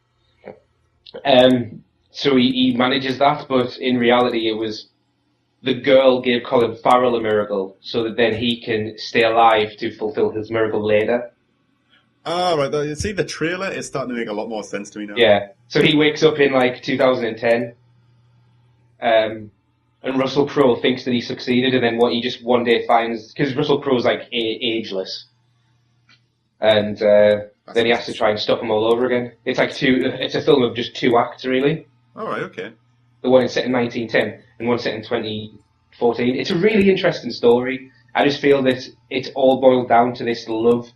So he manages that, but in reality it was the girl gave Colin Farrell a miracle so that then he can stay alive to fulfill his miracle later. Oh, right. You see, the trailer is starting to make a lot more sense to me now. Yeah. So he wakes up in 2010, and Russell Crowe thinks that he succeeded, and then what he just one day finds, because Russell Crowe's ageless, and then he has to try and stop him all over again. It's it's a film of just 2 acts really. All right. Okay. The one set in 1910 and one set in 14. It's a really interesting story. I just feel that it's all boiled down to this love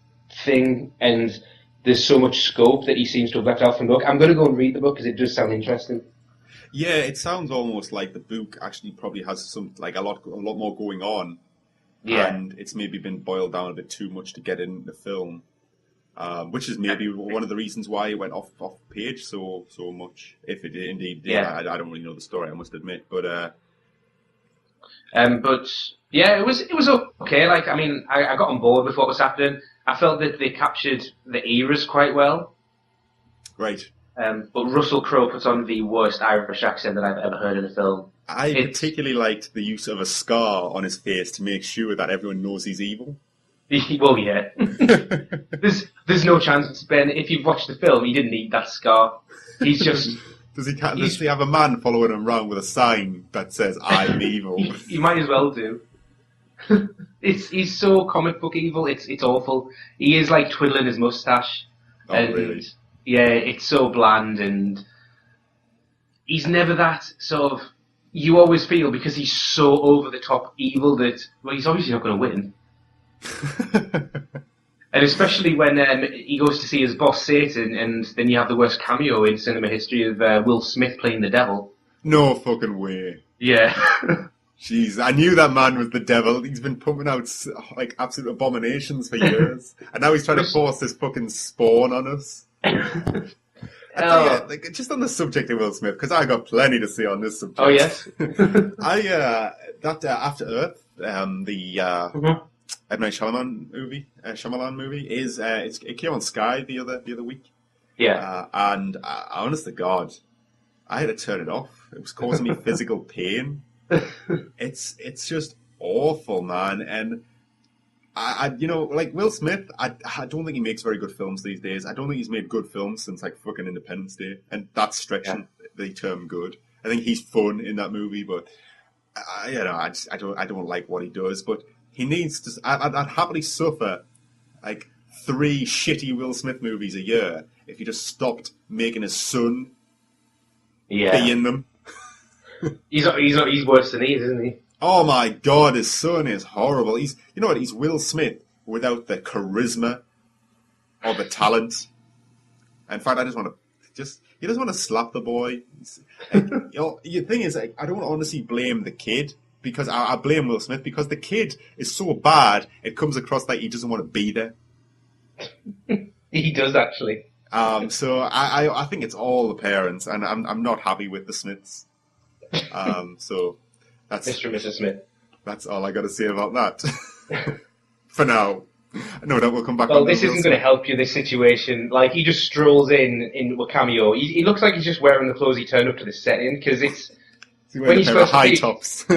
thing, and there's so much scope that he seems to have left out from the book. I'm going to go and read the book because it does sound interesting. Yeah, it sounds almost like the book actually probably has some a lot more going on. Yeah. And it's maybe been boiled down a bit too much to get in the film, which is maybe one of the reasons why it went off page so much. If it indeed did, Yeah. I don't really know the story, I must admit, but yeah, it was okay. Like, I mean, I got on board with what was happening. I felt that they captured the eras quite well. Right. But Russell Crowe puts on the worst Irish accent that I've ever heard in a film. I particularly liked the use of a scar on his face to make sure that everyone knows he's evil. Well, yeah. There's no chance, Ben. If you've watched the film, he didn't need that scar. He's just... Does he have a man following him around with a sign that says, I'm evil? He might as well do. He's so comic book evil, it's awful. He is like twiddling his moustache. Oh, and really? Yeah, it's so bland, and he's never that sort of... You always feel, because he's so over-the-top evil, that, well, he's obviously not going to win. And especially when he goes to see his boss, Satan, and then you have the worst cameo in cinema history of Will Smith playing the devil. No fucking way. Yeah. Jeez, I knew that man was the devil. He's been pumping out like absolute abominations for years, and now he's trying to force this fucking spawn on us. I tell you, like, just on the subject of Will Smith, because I got plenty to say on this subject. Oh yes. After Earth, the M. Night Shyamalan movie is it came on Sky the other week. Yeah. And honest to God, I had to turn it off. It was causing me physical pain. It's just awful, man. And I like Will Smith, I don't think he makes very good films these days. I don't think he's made good films since like fucking Independence Day, and that's stretching the term good. I think he's fun in that movie, but I don't like what he does. But he needs to. I'd happily suffer like 3 shitty Will Smith movies a year if he just stopped making his son be in them. He's worse than he is, isn't he? Oh my God, his son is horrible. He's Will Smith without the charisma or the talent. In fact, he doesn't want to slap the boy. The thing is, I don't honestly blame the kid, because I blame Will Smith because the kid is so bad. It comes across like he doesn't want to be there. He does actually. So I think it's all the parents, and I'm not happy with the Smiths. So that's Mr. and Mrs. Smith. That's all I got to say about that. For now. No doubt we'll come back. Well, this isn't going to help you, this situation. Like, he just strolls in a cameo. He looks like he's just wearing the clothes he turned up to the set in, because it's... when he's supposed high tops.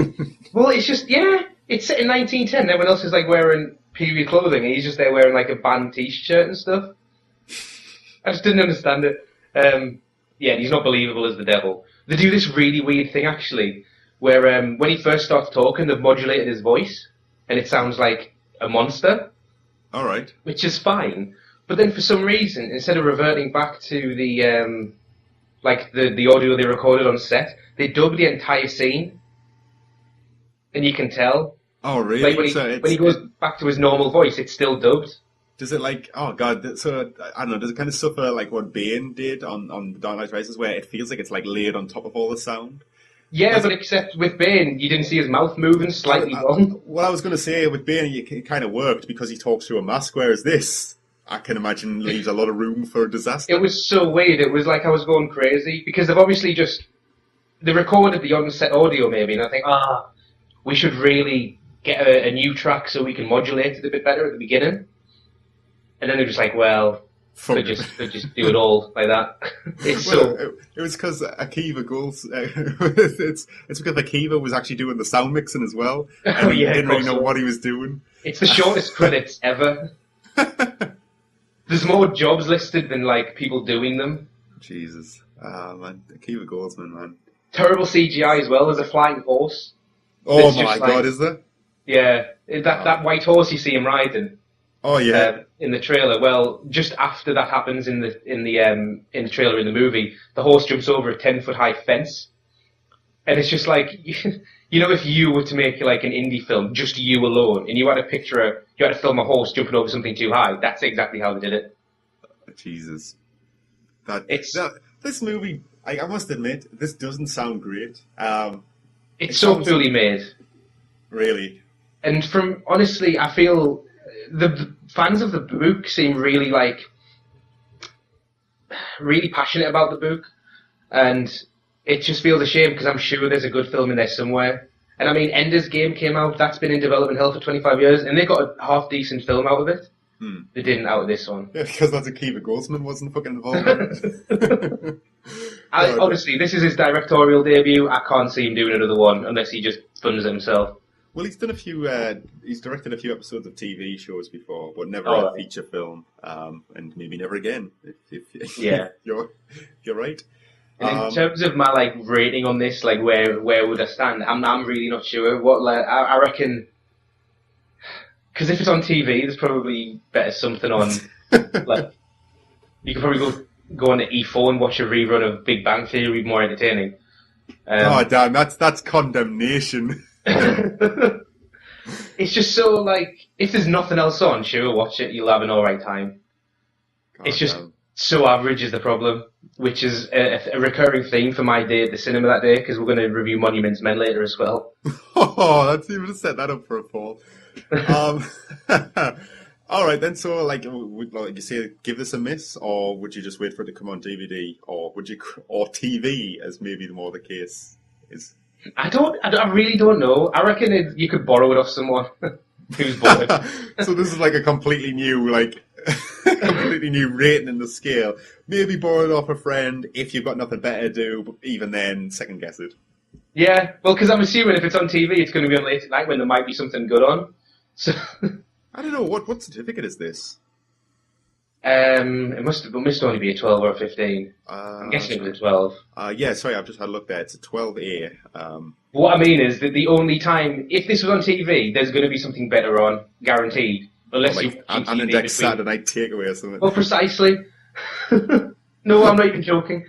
Well, it's just, it's set in 1910. Everyone else is, like, wearing period clothing, and he's just there wearing, like, a band t-shirt and stuff. I just didn't understand it. He's not believable as the devil. They do this really weird thing, actually, where when he first starts talking, they've modulated his voice, and it sounds like a monster. All right. Which is fine, but then for some reason, instead of reverting back to the the audio they recorded on set, they dubbed the entire scene, and you can tell. Oh, really? Like when he goes back to his normal voice, it's still dubbed. Does it oh God, so, I don't know, does it kind of suffer like what Bane did on Dark Knight Rises, where it feels like it's like laid on top of all the sound? Yeah, but except with Bane, you didn't see his mouth moving slightly wrong. What I was going to say, with Bane, it kind of worked because he talks through a mask, whereas this, I can imagine, leaves a lot of room for disaster. It was so weird, it was like I was going crazy, because they've obviously they recorded the on-set audio maybe, and I think, we should really get a new track so we can modulate it a bit better at the beginning. And then they're just like, well, they just do it all like that. It was because Akiva Goals. It's because Akiva was actually doing the sound mixing as well, and he didn't really know what he was doing. It's the shortest credits ever. There's more jobs listed than like people doing them. Jesus, man, Akiva Goldsman, man. Terrible CGI as well. There's a flying horse. Oh my God, is there? Yeah, that white horse you see him riding. Oh yeah. In the trailer, well, just after that happens in the trailer in the movie, the horse jumps over a 10-foot high fence, And it's just like, you know, if you were to make like an indie film, just you alone, and you had to film a horse jumping over something too high, that's exactly how they did it. Jesus. This movie, I must admit, this doesn't sound great. It's so poorly made. Really? And honestly, I feel the fans of the book seem really passionate about the book. And it just feels a shame because I'm sure there's a good film in there somewhere. And I mean, Ender's Game came out, that's been in development hell for 25 years, and they got a half-decent film out of it. They didn't out of this one. Yeah, because that's Akiva Goldsman wasn't fucking involved in it. Honestly, this is his directorial debut. I can't see him doing another one unless he just funds it himself. Well, he's done a few. He's directed a few episodes of TV shows before, but never a feature film, and maybe never again. If yeah, you're right. And in terms of my rating on this, where would I stand? I'm really not sure. I reckon. Because if it's on TV, there's probably better something on. You could probably go on the E4 and watch a rerun of Big Bang Theory, more entertaining. Oh damn! That's condemnation. It's just so if there's nothing else on, sure, watch it. You'll have an alright time. It's just so average is the problem, which is a recurring theme for my day at the cinema that day. Because we're going to review Monuments Men later as well. Oh, that's even set that up for a fall. All right then. So, like you say, give this a miss, or would you just wait for it to come on DVD, or TV, as maybe more the case is? I really don't know. I reckon you could borrow it off someone who's bought it. So this is a completely new, completely new rating in the scale. Maybe borrow it off a friend if you've got nothing better to do. But even then, second guess it. Yeah, well, because I'm assuming if it's on TV, it's going to be on late at night when there might be something good on. So I don't know what certificate is this. It must only be a 12 or a 15. I'm guessing it was a 12. Yeah, sorry, I've just had a look there. It's a 12A. What I mean is that the only time, if this was on TV, there's going to be something better on, guaranteed. Unless you an index Saturday night takeaway or something. Well, precisely. No, I'm not even joking.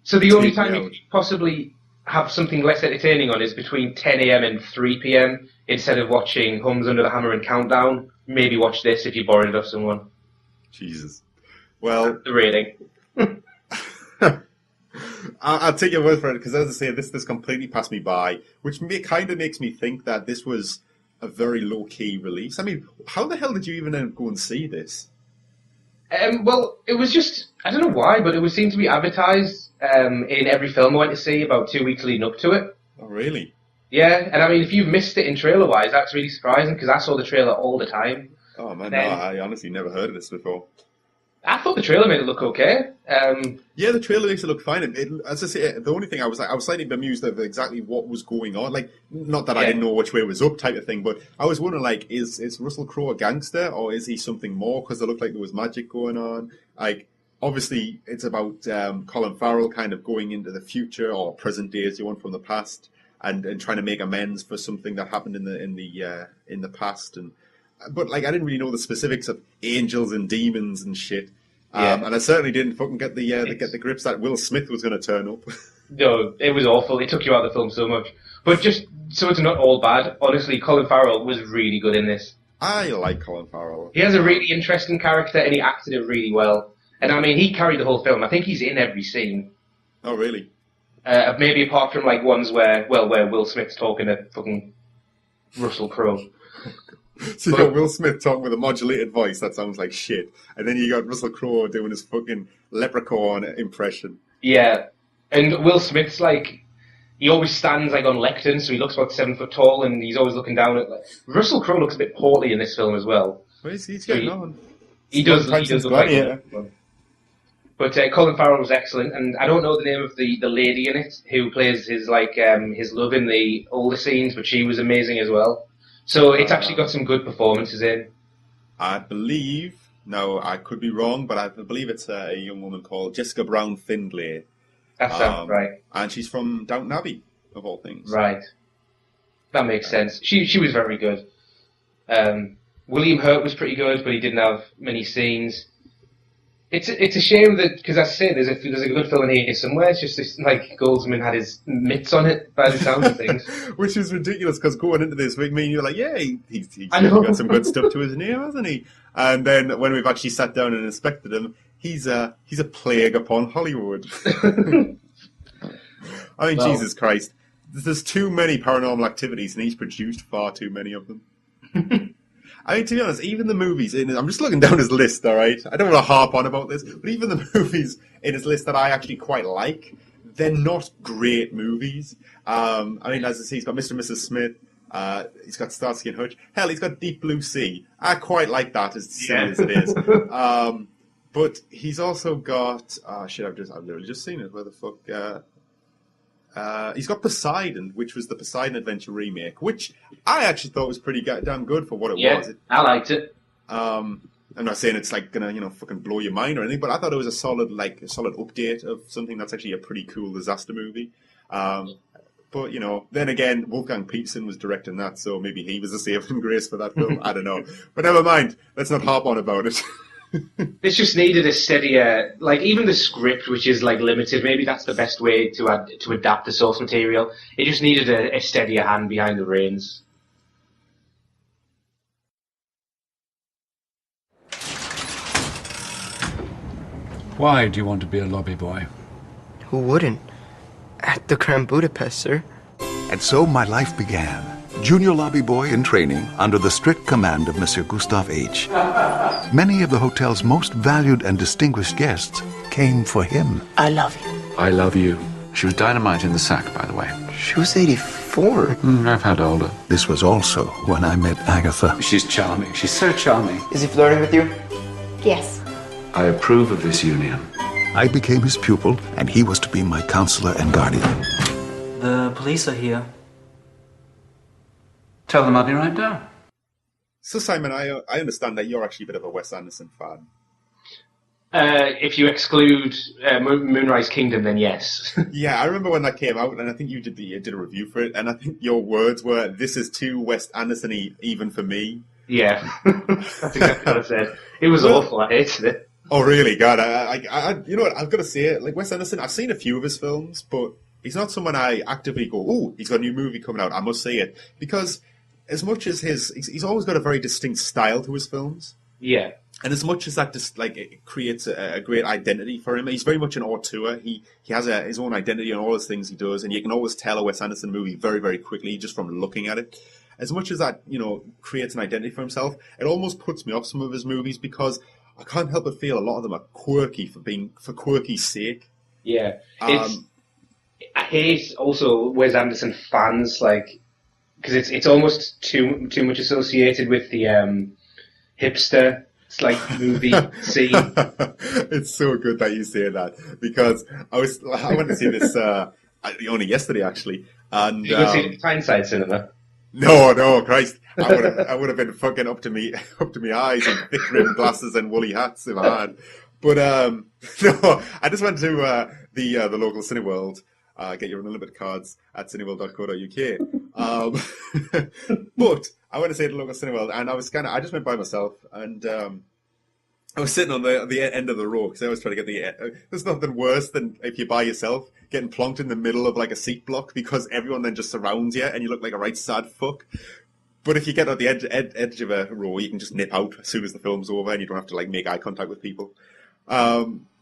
So the only time you could possibly have something less entertaining on is between 10 a.m. and 3 p.m. instead of watching Homes Under the Hammer and Countdown. Maybe watch this if you borrowed it off someone. Jesus. Well, the rating. I'll take your word for it, because as I say, this completely passed me by, which kind of makes me think that this was a very low-key release. I mean, how the hell did you even go and see this? Well, it was just, I don't know why, but it seemed to be advertised in every film I went to see about 2 weeks leading up to it. Oh, really? Yeah, and I mean, if you missed it in trailer-wise, that's really surprising, because I saw the trailer all the time. Oh, man, no, I honestly never heard of this before. I thought the trailer made it look okay. Yeah, the trailer makes it look fine. As I say, the only thing I was slightly bemused of exactly what was going on. Not that I didn't know which way it was up type of thing, but I was wondering, is Russell Crowe a gangster, or is he something more? Because it looked like there was magic going on. Obviously, it's about Colin Farrell kind of going into the future, or present day, as you want, from the past, and trying to make amends for something that happened in the past. But I didn't really know the specifics of angels and demons and shit. And I certainly didn't fucking get the grips that Will Smith was going to turn up. No, it was awful. It took you out of the film so much. But just so it's not all bad, honestly, Colin Farrell was really good in this. I like Colin Farrell. He has a really interesting character, and he acted it really well. And I mean, he carried the whole film. I think he's in every scene. Oh, really? Maybe apart from ones where Will Smith's talking to fucking Russell Crowe. So you got Will Smith talking with a modulated voice, that sounds like shit. And then you got Russell Crowe doing his fucking leprechaun impression. Yeah. And Will Smith's he always stands on lecterns, so he looks about 7 foot tall, and he's always looking down at Russell Crowe looks a bit portly in this film as well. Well, he's getting on. He does look like But Colin Farrell was excellent, and I don't know the name of the lady in it who plays his love in the older scenes, but she was amazing as well. So it's actually got some good performances in. I believe, no, I could be wrong, but I believe it's a young woman called Jessica Brown Findlay. That sounds right. And she's from Downton Abbey, of all things. Right. That makes sense. She was very good. William Hurt was pretty good, but he didn't have many scenes. It's a shame that, because as I say, there's a good film in here somewhere. It's just this, like, Goldsman had his mitts on it by the sound of things. Which is ridiculous, because going into this, me and you're like, yeah, he's got some good stuff to his name, hasn't he? And then when we've actually sat down and inspected him, he's a plague upon Hollywood. I mean, well, Jesus Christ. There's too many Paranormal Activities, and he's produced far too many of them. I mean, to be honest, even the movies, I'm just looking down his list, all right? I don't want to harp on about this, but even the movies in his list that I actually quite like, they're not great movies. I mean, as I say, he's got Mr. and Mrs. Smith, he's got Starsky and Hutch. Hell, he's got Deep Blue Sea. I quite like that, as silly as it is. But he's also got... I've literally just seen it. Where the fuck... he's got Poseidon, which was the Poseidon Adventure remake, which I actually thought was pretty damn good for what it was. I liked it. I'm not saying it's like gonna, fucking blow your mind or anything, but I thought it was a solid update of something that's actually a pretty cool disaster movie. But, then again, Wolfgang Petersen was directing that, so maybe he was a saving grace for that film. I don't know. But never mind. Let's not harp on about it. This just needed a steadier, even the script, which is limited. Maybe that's the best way to adapt the source material. It just needed a steadier hand behind the reins. Why do you want to be a lobby boy? Who wouldn't? At the Grand Budapest, sir. And so my life began. Junior lobby boy in training under the strict command of Monsieur Gustav H. Many of the hotel's most valued and distinguished guests came for him. I love you. I love you. She was dynamite in the sack, by the way. She was 84. I've had older. This was also when I met Agatha. She's charming. She's so charming. Is he flirting with you? Yes. I approve of this union. I became his pupil, and he was to be my counselor and guardian. The police are here. Tell them I'll be right down. So, Simon, I understand that you're actually a bit of a Wes Anderson fan. If you exclude Moonrise Kingdom, then yes. Yeah, I remember when that came out, and I think you did a review for it, and I think your words were, "This is too Wes Anderson-y, even for me." Yeah, that's exactly what I said. It was awful. I hated it. Oh, really? God, you know what? I've got to say it. Wes Anderson, I've seen a few of his films, but he's not someone I actively go, "Oh, he's got a new movie coming out. I must see it," because as much as he's always got a very distinct style to his films. Yeah. And as much as that just it creates a great identity for him, he's very much an auteur. He has his own identity on all his things he does, and you can always tell a Wes Anderson movie very, very quickly just from looking at it. As much as that, creates an identity for himself, it almost puts me off some of his movies because I can't help but feel a lot of them are quirky for quirky's sake. Yeah. I hate also Wes Anderson fans, because it's almost too much associated with the hipster movie scene. It's so good that you say that, because I went to see this only yesterday actually, and you go see it in Tyneside Cinema. No, Christ! I would have been fucking up to me eyes in thick rimmed glasses and woolly hats if I had. But no, I just went to the local Cineworld. Get your unlimited cards at cineworld.co.uk. But I went to see the local Cineworld, and I just went by myself, and I was sitting on the end of the row, because I always try to get there's nothing worse than if you're by yourself, getting plonked in the middle of a seat block, because everyone then just surrounds you, and you look like a right sad fuck. But if you get at the edge of a row, you can just nip out as soon as the film's over, and you don't have to make eye contact with people.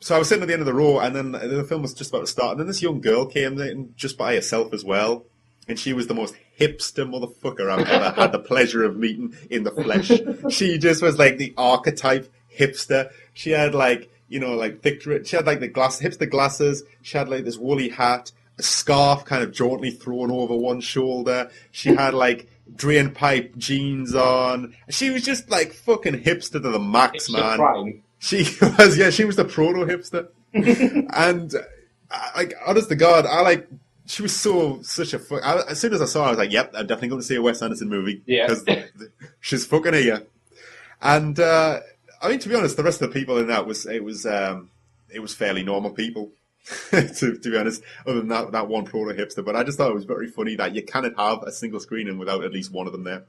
So I was sitting at the end of the row, and then the film was just about to start, and then this young girl came in just by herself as well, and she was the most hipster motherfucker I've ever had the pleasure of meeting in the flesh. She just was the archetype hipster. She had thick, she had the hipster glasses, she had this woolly hat, a scarf kind of jauntily thrown over one shoulder, she had drain pipe jeans on. She was just fucking hipster to the max, man. Prime. She was, yeah, she was the proto hipster. And honest to God, she was such a fuck. As soon as I saw her, I was like, yep, I'm definitely going to see a Wes Anderson movie. Yeah. Because she's fucking here. And, to be honest, the rest of the people in that was fairly normal people, to be honest, other than that one proto hipster. But I just thought it was very funny that you cannot have a single screening without at least one of them there.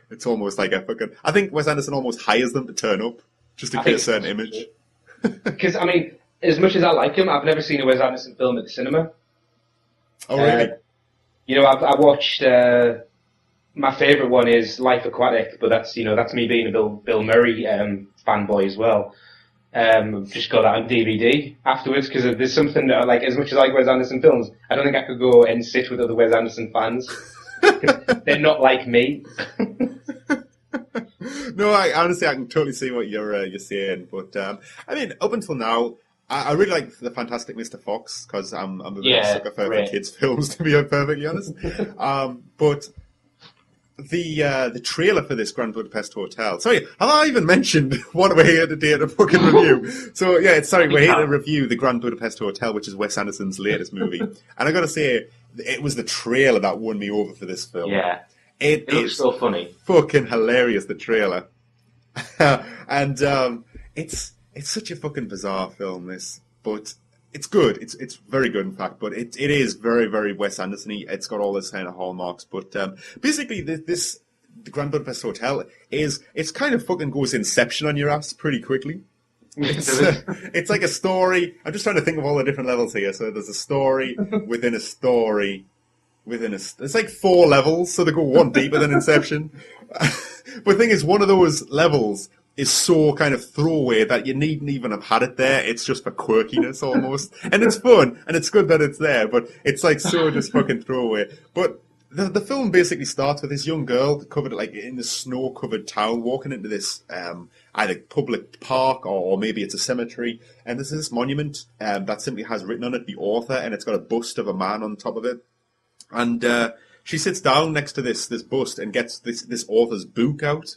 It's almost like I think Wes Anderson almost hires them to turn up just to create a certain image. Because, I mean, as much as I like him, I've never seen a Wes Anderson film at the cinema. Oh, really? You know, I watched, my favourite one is Life Aquatic, but that's me being a Bill Murray fanboy as well. Just got that on DVD afterwards, because there's something that, like, as much as I like Wes Anderson films, I don't think I could go and sit with other Wes Anderson fans. They're not like me. No, I honestly, I can totally see what you're saying, but I mean, up until now, I really like the Fantastic Mr. Fox, because I'm a bit of a sucker for kids' films, to be perfectly honest. But the trailer for this Grand Budapest Hotel. Sorry, have I even mentioned what we're here today to fucking review? So yeah, we're here to review the Grand Budapest Hotel, which is Wes Anderson's latest movie. And I got to say, it was the trailer that won me over for this film. Yeah, it looks so funny, fucking hilarious. The trailer, and it's such a fucking bizarre film. But it's good. It's very good, in fact. But it is very, very Wes Anderson-y. It's got all this kind of hallmarks. But basically, the Grand Budapest Hotel it's kind of fucking goes Inception on your ass pretty quickly. It's like a story. I'm just trying to think of all the different levels here. So there's a story within a story within a. It's like 4 levels, so they go one deeper than Inception. But the thing is, one of those levels is so kind of throwaway that you needn't even have had it there. It's just for quirkiness almost. And it's fun, and it's good that it's there, but it's like so just fucking throwaway. But the film basically starts with this young girl covered like in the snow-covered town walking into this either public park or maybe it's a cemetery. And there's this monument that simply has written on it the author, and it's got a bust of a man on top of it. And she sits down next to this bust and gets this author's book out.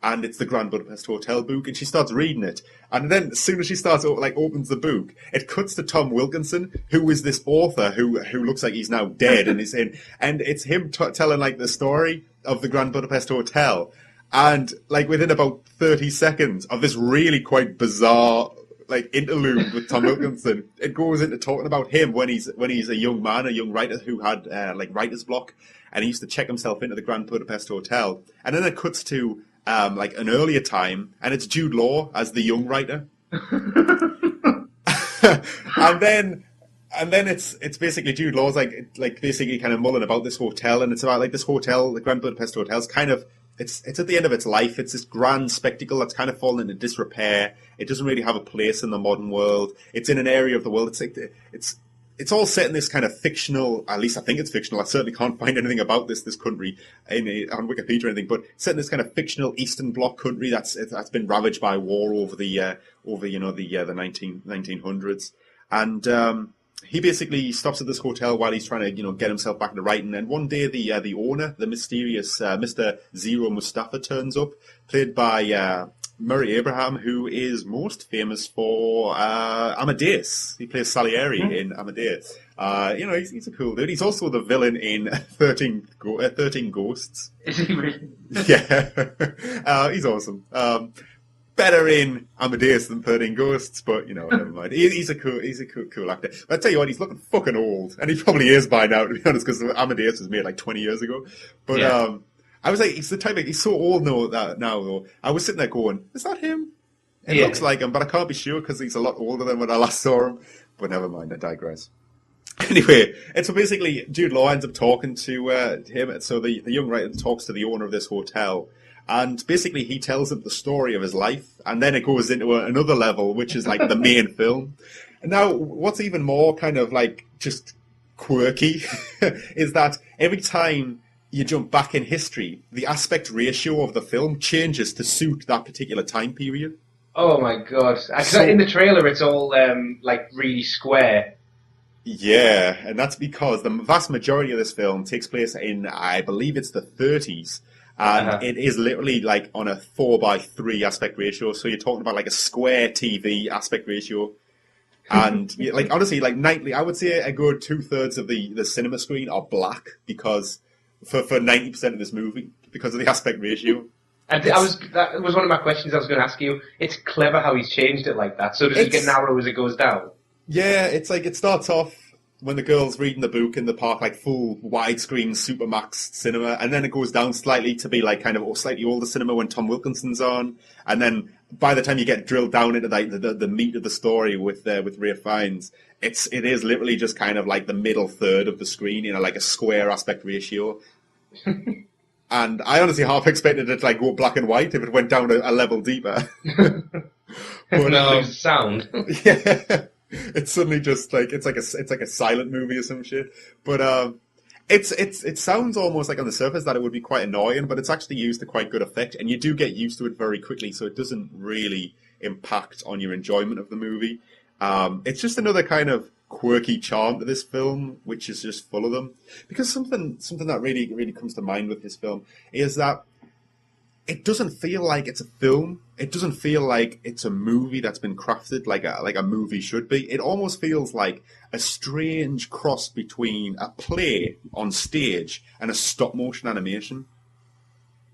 And it's the Grand Budapest Hotel book, and she starts reading it. And then, as soon as she starts, opens the book, it cuts to Tom Wilkinson, who is this author who looks like he's now dead, and it's him telling like the story of the Grand Budapest Hotel. And like within about 30 seconds of this really quite bizarre like interlude with Tom Wilkinson, it goes into talking about him when he's a young man, a young writer who had like writer's block, and he used to check himself into the Grand Budapest Hotel. And then it cuts to like an earlier time, and it's Jude Law as the young writer. and then it's basically Jude Law's like basically kind of mulling about this hotel, and it's about like this hotel, the Grand Budapest Hotel's kind of it's at the end of its life. It's this grand spectacle that's kind of fallen into disrepair. It doesn't really have a place in the modern world. It's in an area of the world. It's all set in this kind of fictional, at least I think it's fictional. I certainly can't find anything about this country on Wikipedia or anything, but it's set in this kind of fictional Eastern Bloc country that's been ravaged by war over the 1900s. And he basically stops at this hotel while he's trying to get himself back into writing. And one day the owner, the mysterious Mr. Zero Mustafa, turns up, played by Murray Abraham, who is most famous for Amadeus. He plays Salieri in Amadeus. He's a cool dude. He's also the villain in 13 Ghosts. Is he really? Yeah. He's awesome. Better in Amadeus than 13 Ghosts, but never mind. He's a cool actor. But I tell you what, he's looking fucking old, and he probably is by now, to be honest, because Amadeus was made like 20 years ago. But yeah. I was like, he's the type he's so old now though. I was sitting there going, is that him? It looks like him, but I can't be sure because he's a lot older than when I last saw him. But never mind, I digress. Anyway, and so basically Jude Law ends up talking to him. So the young writer talks to the owner of this hotel, and basically he tells him the story of his life, and then it goes into another level, which is like the main film. And now, what's even more kind of like just quirky is that every time you jump back in history, the aspect ratio of the film changes to suit that particular time period. Oh my god. In the trailer it's all like really square. Yeah, and that's because the vast majority of this film takes place in, I believe it's the 30s. And it is literally like on a 4:3 aspect ratio. So you're talking about like a square TV aspect ratio. And like honestly, like nightly, I would say a good 2/3 of the cinema screen are black because for 90% of this movie because of the aspect ratio. And that was one of my questions I was going to ask you. It's clever how he's changed it like that. So does it get narrow as it goes down? Yeah, it's like it starts off when the girl's reading the book in the park, like full widescreen Supermax cinema, and then it goes down slightly to be like kind of slightly older cinema when Tom Wilkinson's on, and then by the time you get drilled down into like the meat of the story with Ralph Fiennes, it is literally just kind of like the middle third of the screen, like a square aspect ratio. And I honestly half expected it to like go black and white if it went down a level deeper. But sound. Yeah. It's suddenly just like it's like a silent movie or some shit. But it sounds almost like on the surface that it would be quite annoying, but it's actually used to quite good effect, and you do get used to it very quickly, so it doesn't really impact on your enjoyment of the movie. It's just another kind of quirky charm to this film, which is just full of them. Because something that really comes to mind with this film is that it doesn't feel like it's a film. It doesn't feel like it's a movie that's been crafted like a movie should be. It almost feels like a strange cross between a play on stage and a stop motion animation.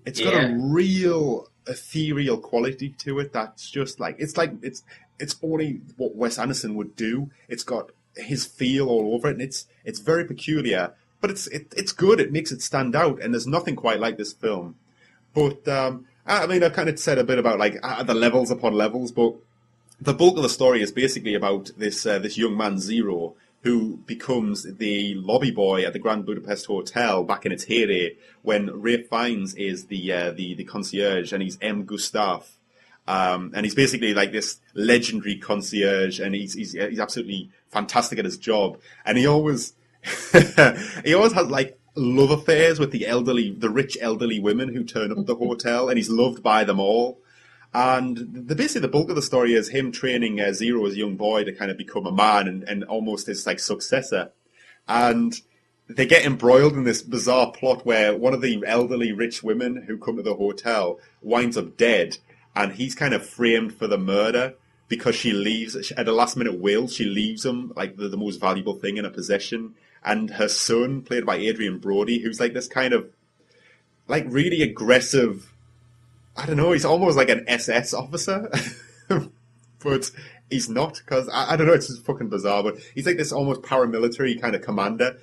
It's got a real ethereal quality to it that's just like it's only what Wes Anderson would do. It's got his feel all over it, and it's very peculiar, but it's good. It makes it stand out, and there's nothing quite like this film. But, I mean, I've kind of said a bit about, like, the levels upon levels, but the bulk of the story is basically about this young man, Zero, who becomes the lobby boy at the Grand Budapest Hotel back in its heyday, when Ralph Fiennes is the concierge, and he's M. Gustav. And he's basically like this legendary concierge, and he's absolutely fantastic at his job. And he always has, like, love affairs with the rich elderly women who turn up at the hotel, and he's loved by them all. And basically the bulk of the story is him training Zero as a young boy to kind of become a man and almost his like successor. And they get embroiled in this bizarre plot where one of the elderly rich women who come to the hotel winds up dead, and he's kind of framed for the murder because she leaves at a last minute will. She leaves him like the most valuable thing in her possession. And her son, played by Adrian Brody, who's like this kind of, like, really aggressive, I don't know, he's almost like an SS officer. But he's not, because, I don't know, it's just fucking bizarre, but he's like this almost paramilitary kind of commander,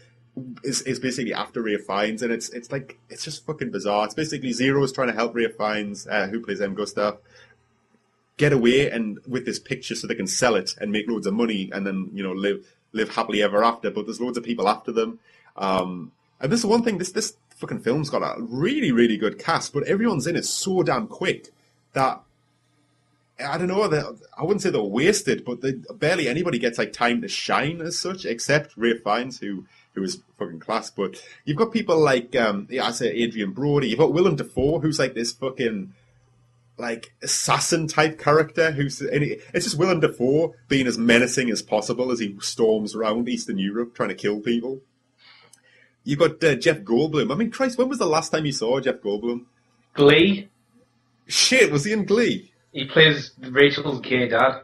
is basically after Ralph Fiennes, and it's just fucking bizarre. It's basically Zero's trying to help Ralph Fiennes, who plays M. Gustav, get away and with this picture so they can sell it and make loads of money and then, live happily ever after, but there's loads of people after them. And this is one thing, this fucking film's got a really, really good cast, but everyone's in it so damn quick that, I don't know, I wouldn't say they're wasted, but barely anybody gets like time to shine as such, except Ralph Fiennes, who is fucking class. But you've got people like, I say Adrian Brody, you've got Willem Dafoe, who's like this fucking like assassin type character it's just Willem Dafoe being as menacing as possible as he storms around Eastern Europe trying to kill people. You've got Jeff Goldblum. I mean, Christ, when was the last time you saw Jeff Goldblum? Glee. Shit, was he in Glee? He plays Rachel's gay dad.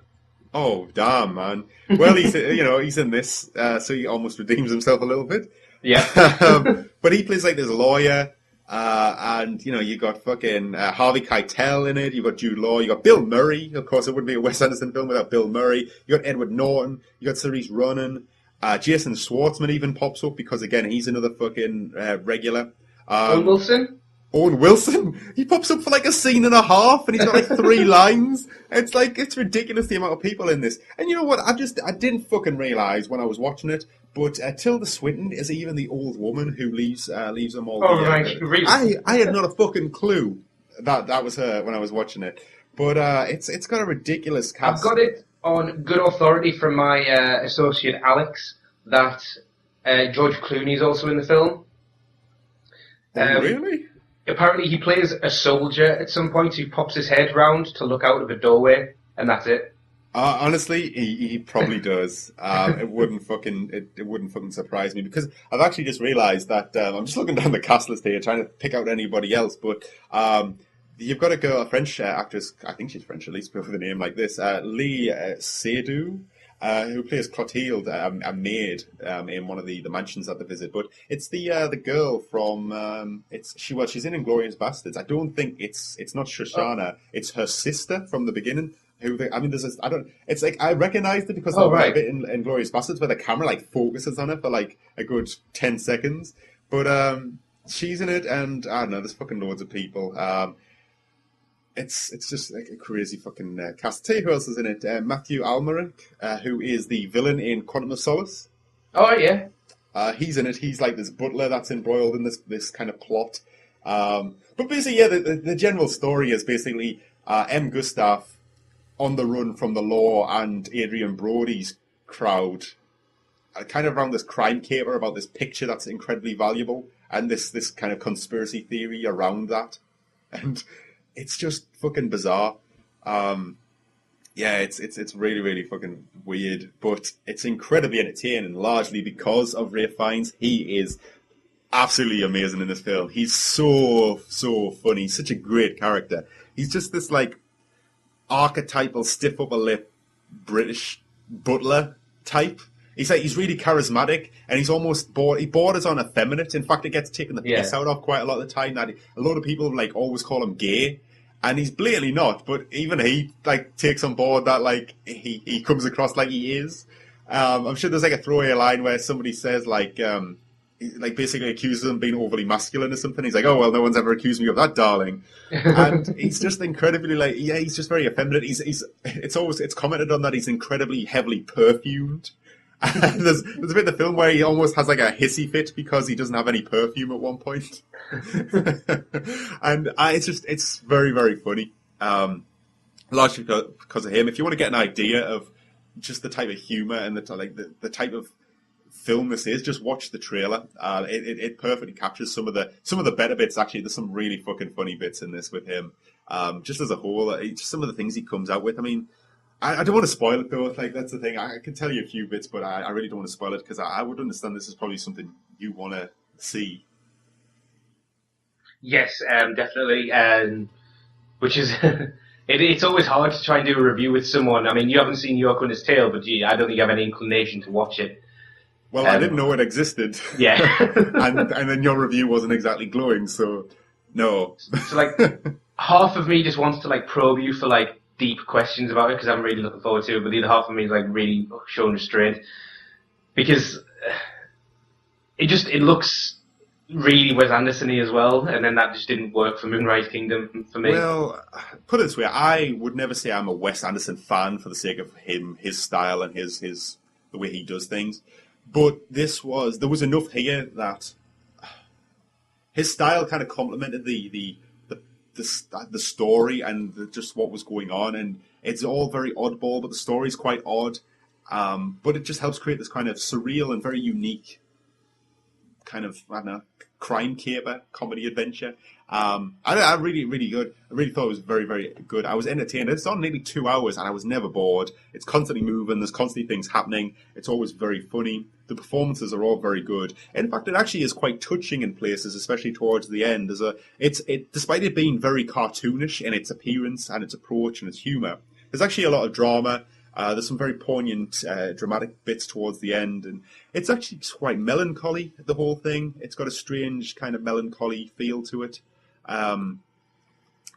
Oh, damn, man. Well, he's in this, so he almost redeems himself a little bit. Yeah. But he plays like this lawyer. And you got fucking Harvey Keitel in it. You got Jude Law. You got Bill Murray. Of course, it wouldn't be a Wes Anderson film without Bill Murray. You got Edward Norton. You got Cerise Ronan. Jason Schwartzman even pops up because again he's another fucking regular. Owen Wilson. Owen Wilson. He pops up for like a scene and a half, and he's got like 3 lines. It's ridiculous the amount of people in this. And you know what? I didn't fucking realize when I was watching it. But Tilda Swinton is even the old woman who leaves them all together. Right. I had not a fucking clue that was her when I was watching it. But it's got a ridiculous cast. I've got it on good authority from my associate Alex that George Clooney is also in the film. Really? Apparently he plays a soldier at some point who pops his head round to look out of a doorway, and that's it. Honestly, he probably does. It wouldn't fucking surprise me, because I've actually just realised that I'm just looking down the cast list here, trying to pick out anybody else. But you've got a French actress. I think she's French, at least with a name like this. Lee Seydoux, who plays Clotilde, a maid in one of the mansions that they visit. But it's the girl from she's in Inglourious Basterds. I don't think it's not Shoshana. It's her sister from the beginning, I mean, there's this, I don't. It's like I recognized it because Oh, of a right. bit in Inglourious Basterds where the camera like focuses on it for like a good 10 seconds. But she's in it, and I don't know. There's fucking loads of people. It's just like a crazy fucking cast. Tell you who else is in it. Matthew Almeric, who is the villain in Quantum of Solace. Oh yeah. He's in it. He's like this butler that's embroiled in this kind of plot. But basically, yeah, the general story is basically M. Gustav on the run from the law and Adrian Brody's crowd, kind of around this crime caper about this picture that's incredibly valuable and this kind of conspiracy theory around that. And it's just fucking bizarre. Yeah, it's really, really fucking weird, but it's incredibly entertaining, largely because of Ralph Fiennes. He is absolutely amazing in this film. He's so funny. He's such a great character. He's just this, like, archetypal, stiff upper lip British butler type. He's really charismatic, and he's almost he borders on effeminate. In fact, it gets taken the piss out of quite a lot of the time. That a lot of people, like, always call him gay. And he's blatantly not, but even he like takes on board that like he comes across like he is. I'm sure there's like a throwaway line where somebody says like basically accuses him of being overly masculine or something. He's like, oh well, no one's ever accused me of that, darling. And he's just incredibly like he's just very effeminate. It's commented on that he's incredibly heavily perfumed. And there's a bit in the film where he almost has like a hissy fit because he doesn't have any perfume at one point. And it's very, very funny. Largely because of him. If you want to get an idea of just the type of humor and the type of film this is, just watch the trailer. It perfectly captures some of the better bits. Actually, there's some really fucking funny bits in this with him. Just as a whole, just some of the things he comes out with. I mean, I don't want to spoil it though. Like that's the thing. I can tell you a few bits, but I really don't want to spoil it because I would understand this is probably something you want to see. Yes, definitely. Which is it's always hard to try and do a review with someone. I mean, you haven't seen York Runner's Tale, but I don't think you have any inclination to watch it. Well, I didn't know it existed. Yeah, and then your review wasn't exactly glowing, so no. So like half of me just wants to like probe you for like deep questions about it because I'm really looking forward to it, but the other half of me is like really showing restraint because it looks really Wes Anderson-y as well, and then that just didn't work for Moonrise Kingdom for me. Well, put it this way, I would never say I'm a Wes Anderson fan for the sake of him, his style, and his the way he does things. But there was enough here that his style kind of complemented the story and just what was going on, and it's all very oddball, but the story's quite odd. But it just helps create this kind of surreal and very unique kind of, I don't know, crime caper, comedy adventure. I really, really good. I really thought it was very, very good. I was entertained. It's on nearly 2 hours and I was never bored. It's constantly moving. There's constantly things happening. It's always very funny. The performances are all very good. In fact, it actually is quite touching in places, especially towards the end. Despite it being very cartoonish in its appearance and its approach and its humour, there's actually a lot of drama. There's some very poignant, dramatic bits towards the end, and it's actually quite melancholy, the whole thing. It's got a strange kind of melancholy feel to it. And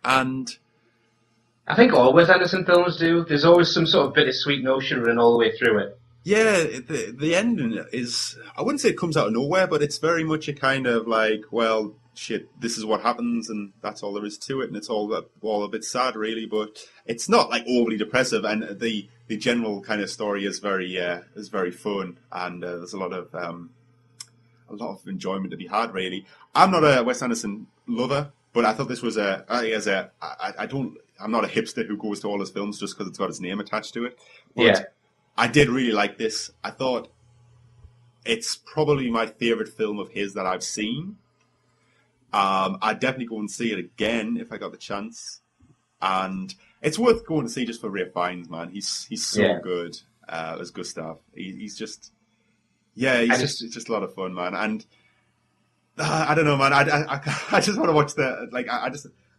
I think all Wes Anderson films do. There's always some sort of bittersweet notion running all the way through it. Yeah, the ending is, I wouldn't say it comes out of nowhere, but it's very much a kind of like, well, shit, this is what happens, and that's all there is to it, and it's all a bit sad, really, but it's not like overly depressive, and the general kind of story is very fun, and there's a lot of enjoyment to be had, really. I'm not a Wes Anderson lover, but I thought this was I'm not a hipster who goes to all his films just because it's got his name attached to it. But yeah. I did really like this. I thought it's probably my favourite film of his that I've seen. I'd definitely go and see it again if I got the chance. And it's worth going to see just for Ralph Fiennes, man. He's so good as Gustav. He's just it's just a lot of fun, man. And I don't know, man. I just want to watch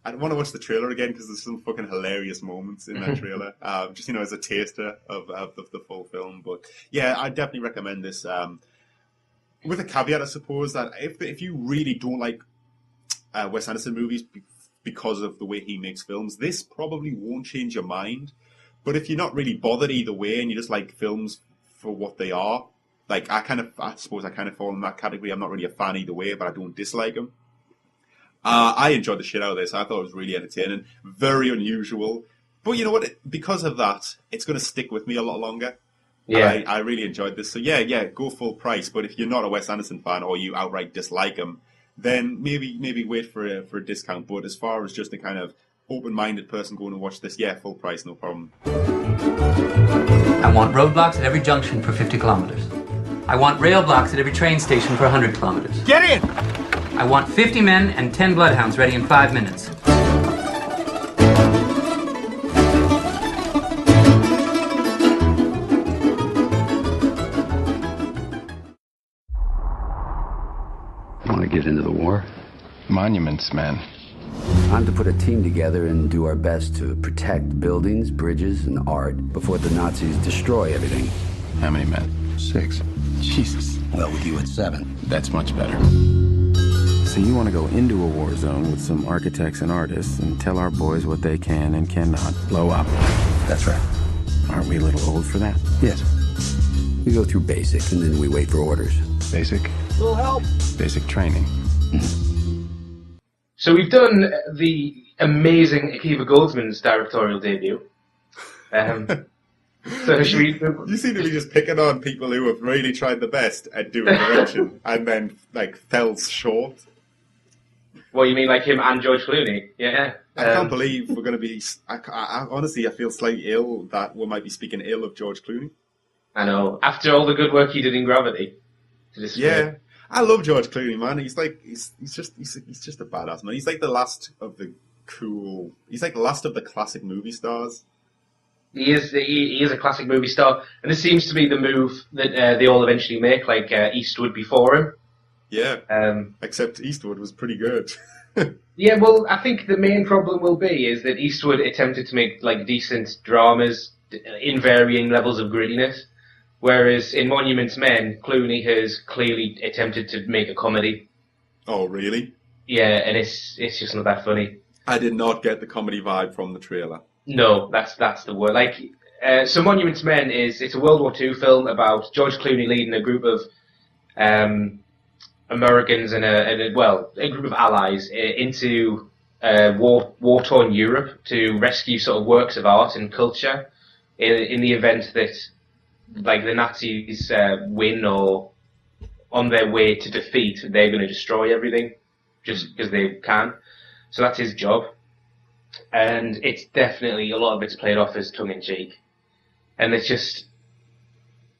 I want to watch the trailer again because there's some fucking hilarious moments in that trailer. Just as a taster of the full film. But yeah, I definitely recommend this. With a caveat, I suppose, that if you really don't like Wes Anderson movies because of the way he makes films, this probably won't change your mind. But if you're not really bothered either way and you just like films for what they are, like I suppose I kind of fall in that category. I'm not really a fan either way, but I don't dislike them. I enjoyed the shit out of this. I thought it was really entertaining, very unusual. But you know what? Because of that, it's going to stick with me a lot longer. Yeah, I really enjoyed this. So yeah, go full price. But if you're not a Wes Anderson fan or you outright dislike him, then maybe wait for a discount. But as far as just a kind of open-minded person going to watch this, yeah, full price, no problem. I want roadblocks at every junction for 50 kilometers. I want rail blocks at every train station for 100 kilometers. Get in! I want 50 men and 10 bloodhounds ready in 5 minutes. Want to get into the war? Monuments, man. I'm to put a team together and do our best to protect buildings, bridges, and art before the Nazis destroy everything. How many men? 6. Jesus. Well, with you at 7. That's much better. So you want to go into a war zone with some architects and artists and tell our boys what they can and cannot blow up. That's right. Aren't we a little old for that? Yes. We go through basic, and then we wait for orders. Basic? Little help. Basic training. So we've done the amazing Akiva Goldsman's directorial debut. So should we... You seem to be just picking on people who have really tried the best at doing direction and then like fell short. What, you mean like him and George Clooney? Yeah. I can't believe we're going to be... honestly, I feel slightly ill that we might be speaking ill of George Clooney. I know. After all the good work he did in Gravity. Yeah. I love George Clooney, man. He's just a badass, man. He's like the last of the cool... He's like the last of the classic movie stars. He is a classic movie star. And this seems to be the move that they all eventually make, like Eastwood before him. Yeah. Except Eastwood was pretty good. Yeah, well, I think the main problem will be is that Eastwood attempted to make like decent dramas in varying levels of grittiness, whereas in Monuments Men, Clooney has clearly attempted to make a comedy. Oh, really? Yeah, and it's just not that funny. I did not get the comedy vibe from the trailer. No, that's the word. Like, so Monuments Men it's a World War II film about George Clooney leading a group of Americans and a group of allies into war-torn Europe to rescue sort of works of art and culture in the event that like the Nazis win or on their way to defeat, they're going to destroy everything just because they can. So that's his job. And it's definitely, a lot of it's played off as tongue-in-cheek. And it's just...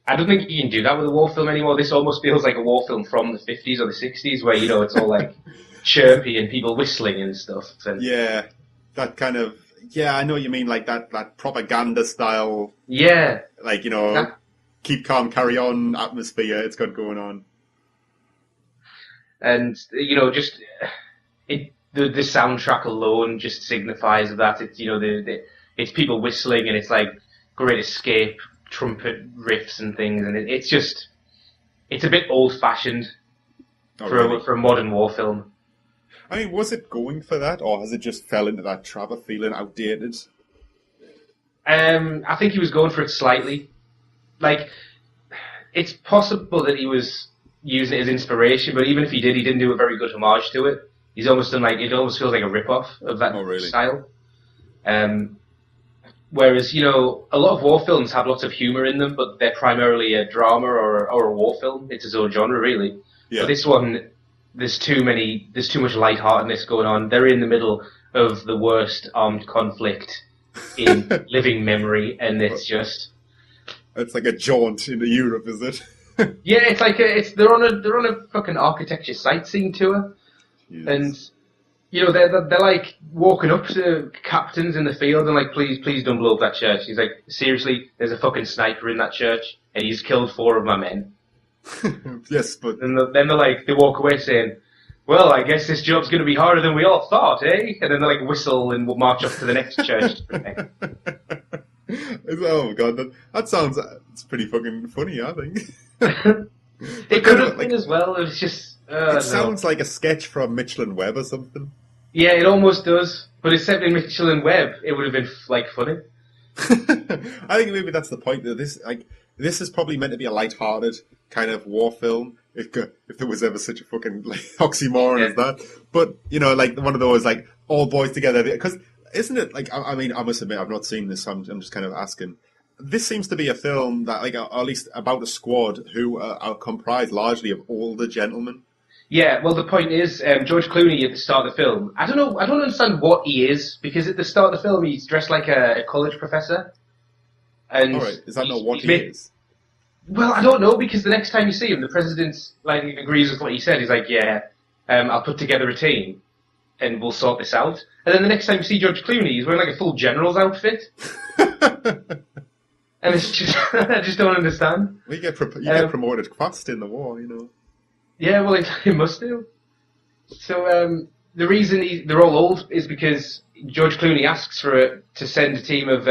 I don't think you can do that with a war film anymore. This almost feels like a war film from the 50s or the 60s where, you know, it's all like chirpy and people whistling and stuff. And yeah, that kind of... Yeah, I know what you mean, like that propaganda style... Yeah. Like, you know, keep calm, carry on atmosphere it's got going on. And, you know, just... The soundtrack alone just signifies that. It's, you know, it's people whistling and it's like Great Escape trumpet riffs and things, and it's a bit old-fashioned for a modern war film. I mean, was it going for that, or has it just fell into that trap of feeling outdated? I think he was going for it slightly. Like, it's possible that he was using it as inspiration, but even if he did, he didn't do a very good homage to it. He's almost done like, it almost feels like a rip-off of that style. Whereas, you know, a lot of war films have lots of humour in them, but they're primarily a drama or a war film. It's its own genre, really. Yeah. But this one, there's too much lightheartedness going on. They're in the middle of the worst armed conflict in living memory, and it's just... It's like a jaunt into Europe, is it? Yeah, it's like they're on a fucking architecture sightseeing tour. Yes. And, you know, they're like walking up to captains in the field and like, please don't blow up that church. He's like, seriously, there's a fucking sniper in that church and he's killed 4 of my men. Yes, but... And then they walk away saying, well, I guess this job's going to be harder than we all thought, eh? And then they like whistle and march up to the next church. Oh my god, that sounds... It's pretty fucking funny, I think. It could have been as well, it was just... it sounds like a sketch from Mitchell and Webb or something. Yeah, it almost does. But except in Mitchell and Webb, it would have been like funny. I think maybe that's the point. That this is probably meant to be a light-hearted kind of war film. If there was ever such a fucking oxymoron as that. But like one of those like all boys together. Because isn't it like? I mean, I must admit I've not seen this. So I'm just kind of asking. This seems to be a film that, like, or at least about a squad who are comprised largely of older gentlemen. Yeah, well, the point is, George Clooney at the start of the film, I don't understand what he is, because at the start of the film he's dressed like a college professor. And all right, is that not what he is? Well, I don't know, because the next time you see him, the president like agrees with what he said. He's like, yeah, I'll put together a team, and we'll sort this out. And then the next time you see George Clooney, he's wearing like a full general's outfit. And it's just, I just don't understand. Well, you get promoted fast in the war, Yeah, well, it must do. So the reason they're all old is because George Clooney asks to send a team of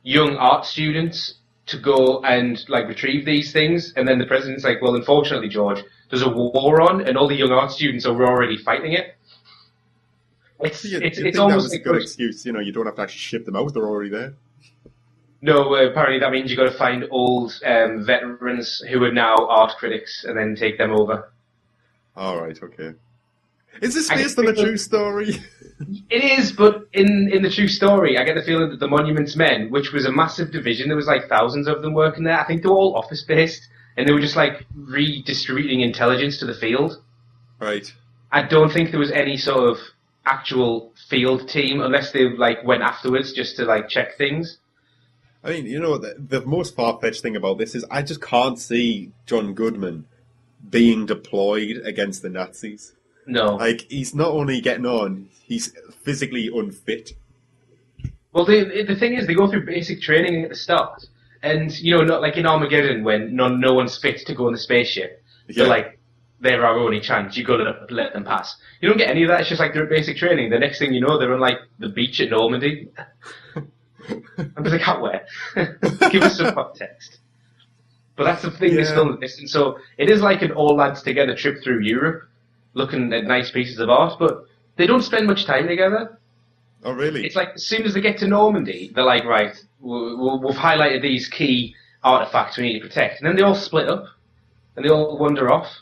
young art students to go and like retrieve these things, and then the president's like, "Well, unfortunately, George, there's a war on, and all the young art students are already fighting it." It's almost a good excuse. You don't have to actually ship them out; they're already there. No, apparently that means you've got to find old veterans who are now art critics and then take them over. All right, okay. Is this based on a true story? It is, but in the true story, I get the feeling that the Monuments Men, which was a massive division, there was like thousands of them working there. I think they were all office-based, and they were just like redistributing intelligence to the field. Right. I don't think there was any sort of actual field team, unless they like went afterwards just to like check things. I mean, the most far-fetched thing about this is I just can't see John Goodman being deployed against the Nazis. No. Like, he's not only getting on, he's physically unfit. Well, the thing is, they go through basic training at the start. And, not like in Armageddon when no one's fit to go on the spaceship. Yeah. They're like, they're our only chance, you got to let them pass. You don't get any of that, it's just like they're at basic training. The next thing you know, they're on like the beach at Normandy. I'm just like, how where? Give us some context. But that's the thing this film is. And so it is like an all lads together trip through Europe, looking at nice pieces of art, but they don't spend much time together. Oh, really? It's like as soon as they get to Normandy, they're like, right, we've highlighted these key artifacts we need to protect. And then they all split up, and they all wander off.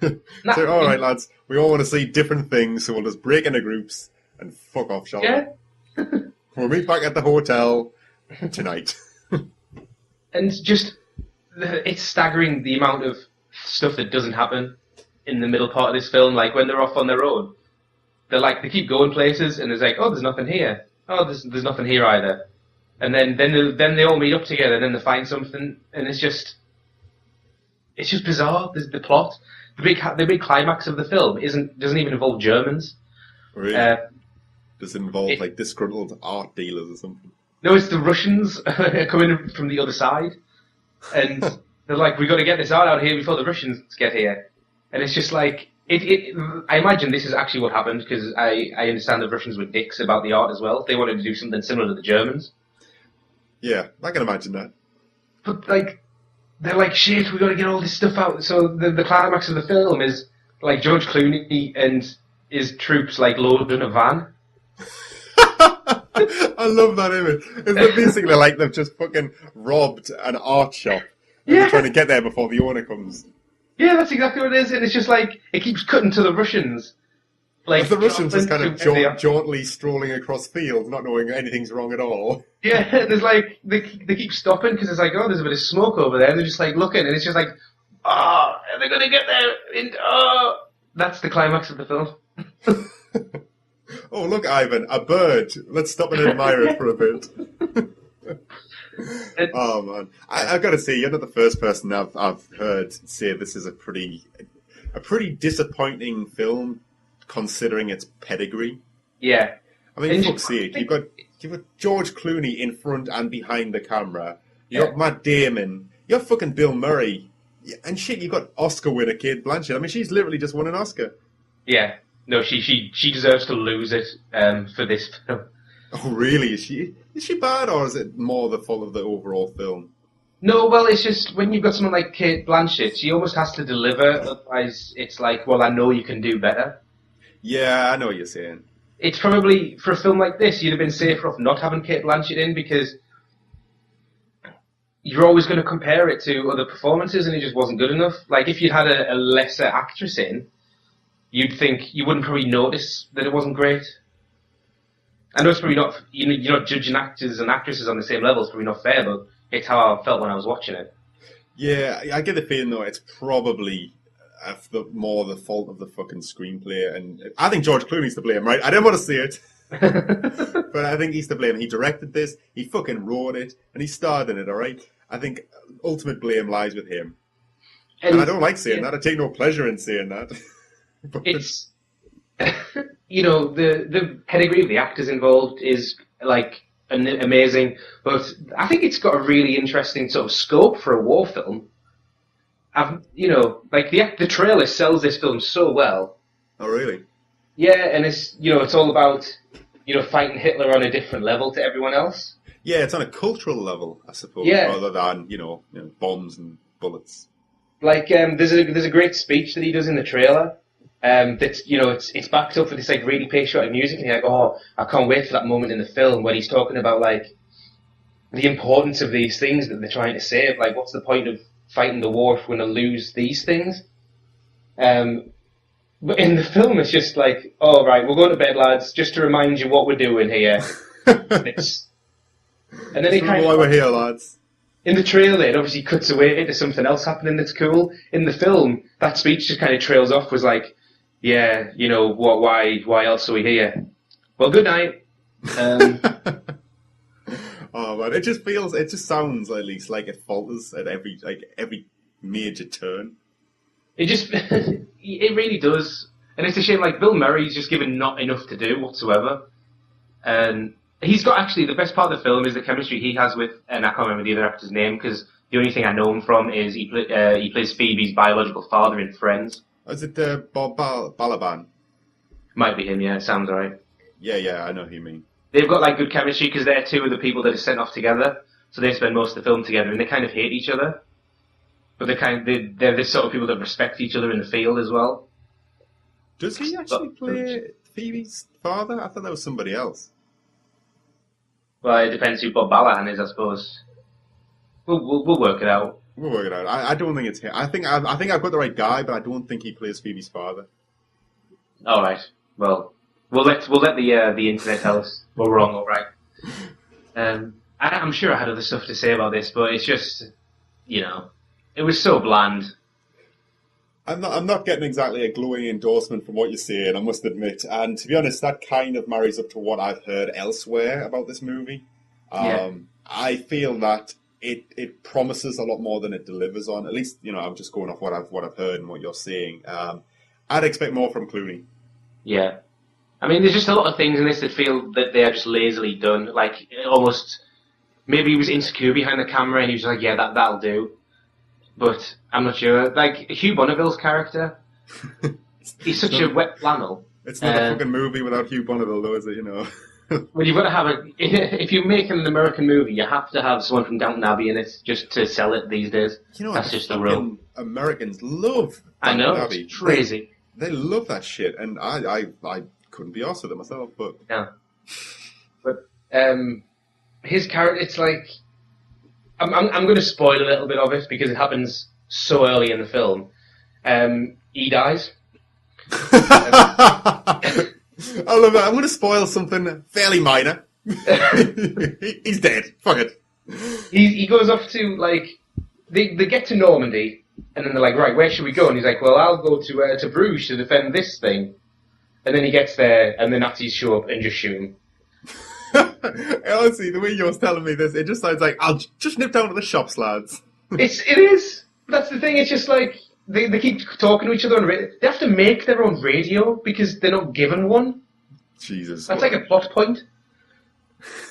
So, all right, lads, we all want to see different things, so we'll just break into groups and fuck off, shall we? Yeah. We'll meet back at the hotel tonight. And just, it's staggering the amount of stuff that doesn't happen in the middle part of this film. Like, when they're off on their own, they keep going places, and there's like, oh, there's nothing here. Oh, there's nothing here either. And then they all meet up together, and then they find something, and it's just bizarre. There's the plot. The big climax of the film doesn't even involve Germans. Really? Does it involve like disgruntled art dealers or something? No, it's the Russians coming from the other side, and they're like, "We got to get this art out here before the Russians get here." And it's just like I imagine this is actually what happened, because I understand the Russians were dicks about the art as well. They wanted to do something similar to the Germans. Yeah, I can imagine that. But like, they're like, "Shit, we got to get all this stuff out." So the climax of the film is like George Clooney and his troops like loading a van. I love that image. It's basically like they've just fucking robbed an art shop. And they're trying to get there before the owner comes. Yeah, that's exactly what it is. And it's just like, it keeps cutting to the Russians. Like the Russians just kind of jauntily strolling across fields, not knowing anything's wrong at all. Yeah, there's like, they keep stopping because it's like, oh, there's a bit of smoke over there. And they're just like looking, and it's just like, oh, are they going to get there? That's the climax of the film. Oh, look, Ivan, a bird. Let's stop and admire it for a bit. Oh, man. I've got to say, you're not the first person I've heard say this is a pretty disappointing film, considering its pedigree. Yeah. I mean, fuck's sake, you've got George Clooney in front and behind the camera. You've got Matt Damon. You have fucking Bill Murray. And shit, you've got Oscar winner Kate Blanchett. I mean, she's literally just won an Oscar. Yeah. No, she deserves to lose it for this film. Oh, really? Is she bad, or is it more the fault of the overall film? No, well, it's just when you've got someone like Kate Blanchett, she almost has to deliver. Otherwise, it's like, well, I know you can do better. Yeah, I know what you're saying. it's probably, for a film like this, you'd have been safer off not having Kate Blanchett in, because you're always going to compare it to other performances, and it just wasn't good enough. Like, if you'd had a lesser actress in, you'd think, you wouldn't probably notice that it wasn't great. I know it's probably not, you're not judging actors and actresses on the same level, it's probably not fair, but it's how I felt when I was watching it. Yeah, I get the feeling, though, it's probably more the fault of the fucking screenplay, and I think George Clooney's to blame, right? I didn't want to see it. But I think he's to blame. He directed this, he fucking wrote it, and he starred in it, alright? I think ultimate blame lies with him. And I don't like saying that. I take no pleasure in saying that. It's, the pedigree of the actors involved is, like, amazing, but I think it's got a really interesting sort of scope for a war film. The trailer sells this film so well. Oh, really? Yeah, and it's all about, fighting Hitler on a different level to everyone else. Yeah, it's on a cultural level, I suppose, rather than, bombs and bullets. Like, there's a great speech that he does in the trailer. That's, it's backed up with this, like, really patriotic music, and you're like, oh, I can't wait for that moment in the film when he's talking about, like, the importance of these things that they're trying to save. Like, what's the point of fighting the war if we're going to lose these things? But in the film, it's just like, oh, right, we're going to bed, lads, just to remind you what we're doing here. And then why we're here, lads. In the trailer, it obviously cuts away into something else happening that's cool. In the film, that speech just kind of trails off, was like, yeah, why else are we here? Well, good night. Oh man, it just sounds at least like it falters at every major turn. It really does. And it's a shame, like, Bill Murray's just given not enough to do whatsoever. And he's got, actually, the best part of the film is the chemistry he has with, and I can't remember the other actor's name, because the only thing I know him from is he plays Phoebe's biological father in Friends. Is it Bob Balaban? Might be him, yeah, it sounds right. Yeah, I know who you mean. They've got, like, good chemistry because they're two of the people that are sent off together, so they spend most of the film together, and they kind of hate each other. But they're the sort of people that respect each other in the field as well. Does he actually play Phoebe's father? I thought that was somebody else. Well, it depends who Bob Balaban is, I suppose. We'll work it out. We'll work it out. I don't think it's him. I think I've got the right guy, but I don't think he plays Phoebe's father. All right. Well, we'll let the internet tell us we're wrong. All right. I'm sure I had other stuff to say about this, but it's just, it was so bland. I'm not getting exactly a glowing endorsement from what you're saying, I must admit. And to be honest, that kind of marries up to what I've heard elsewhere about this movie. I feel that it promises a lot more than it delivers on. At least, I'm just going off what I've heard and what you're saying. I'd expect more from Clooney. Yeah. I mean, there's just a lot of things in this that feel that they are just lazily done. Like, almost, maybe he was insecure behind the camera and he was like, yeah, that'll do. But I'm not sure. Like, Hugh Bonneville's character, he's such a wet flannel. It's not a fucking movie without Hugh Bonneville, though, is it, Well, you've got to have if you make an American movie, you have to have someone from Downton Abbey in it just to sell it these days. That's just the rule. Americans love Downton Abbey. It's crazy. They love that shit, and I couldn't be arsed with it myself, but... Yeah. But, his character, it's like... I'm going to spoil a little bit of it because it happens so early in the film. He dies. I love that. I'm going to spoil something fairly minor. He's dead. Fuck it. He goes off to, like... They get to Normandy, and then they're like, right, where should we go? And he's like, well, I'll go to Bruges to defend this thing. And then he gets there, and the Nazis show up and just shoot him. Honestly, the way you're telling me this, it just sounds like, I'll just nip down to the shops, lads. It is. That's the thing. It's just like, they keep talking to each other on radio. They have to make their own radio because they're not given one. Jesus. That's like a plot point.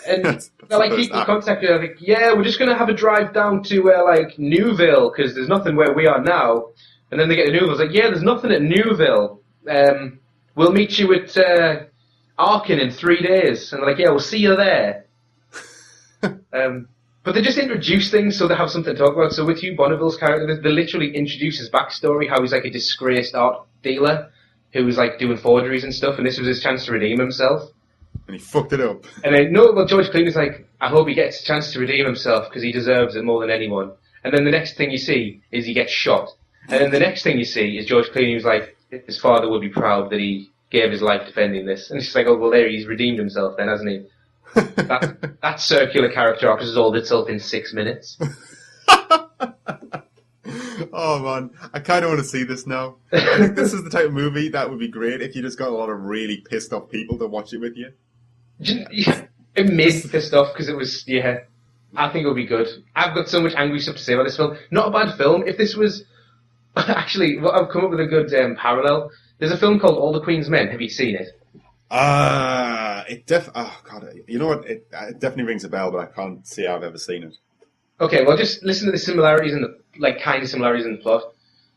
And they're like, keep in contact. They're like, yeah, we're just going to have a drive down to, like, Newville because there's nothing where we are now. And then they get to Newville. It's like, yeah, there's nothing at Newville. We'll meet you at Arkin in 3 days. And they're like, yeah, we'll see you there. But they just introduce things so they have something to talk about. So with Hugh Bonneville's character, they literally introduce his backstory, how he's like a disgraced art dealer who was like doing forgeries and stuff, and this was his chance to redeem himself. And he fucked it up. And then, no, well, George Clooney's like, I hope he gets a chance to redeem himself because he deserves it more than anyone. And then the next thing you see is he gets shot. And then the next thing you see is George Clooney was like, his father would be proud that he gave his life defending this. And it's just like, oh, well, there, he's redeemed himself then, hasn't he? That circular character arc resolved itself in 6 minutes. Oh, man. I kind of want to see this now. I think this is the type of movie that would be great if you just got a lot of really pissed off people to watch it with you. Yeah, it made me pissed off because it was, yeah, I think it'll be good. I've got so much angry stuff to say about this film. Not a bad film. If this was, actually, well, I've come up with a good parallel. There's a film called All the Queen's Men. Have you seen it? Oh god, you know what? It definitely rings a bell, but I can't say I've ever seen it. Okay, well, just listen to the similarities in the, like, kind of similarities in the plot.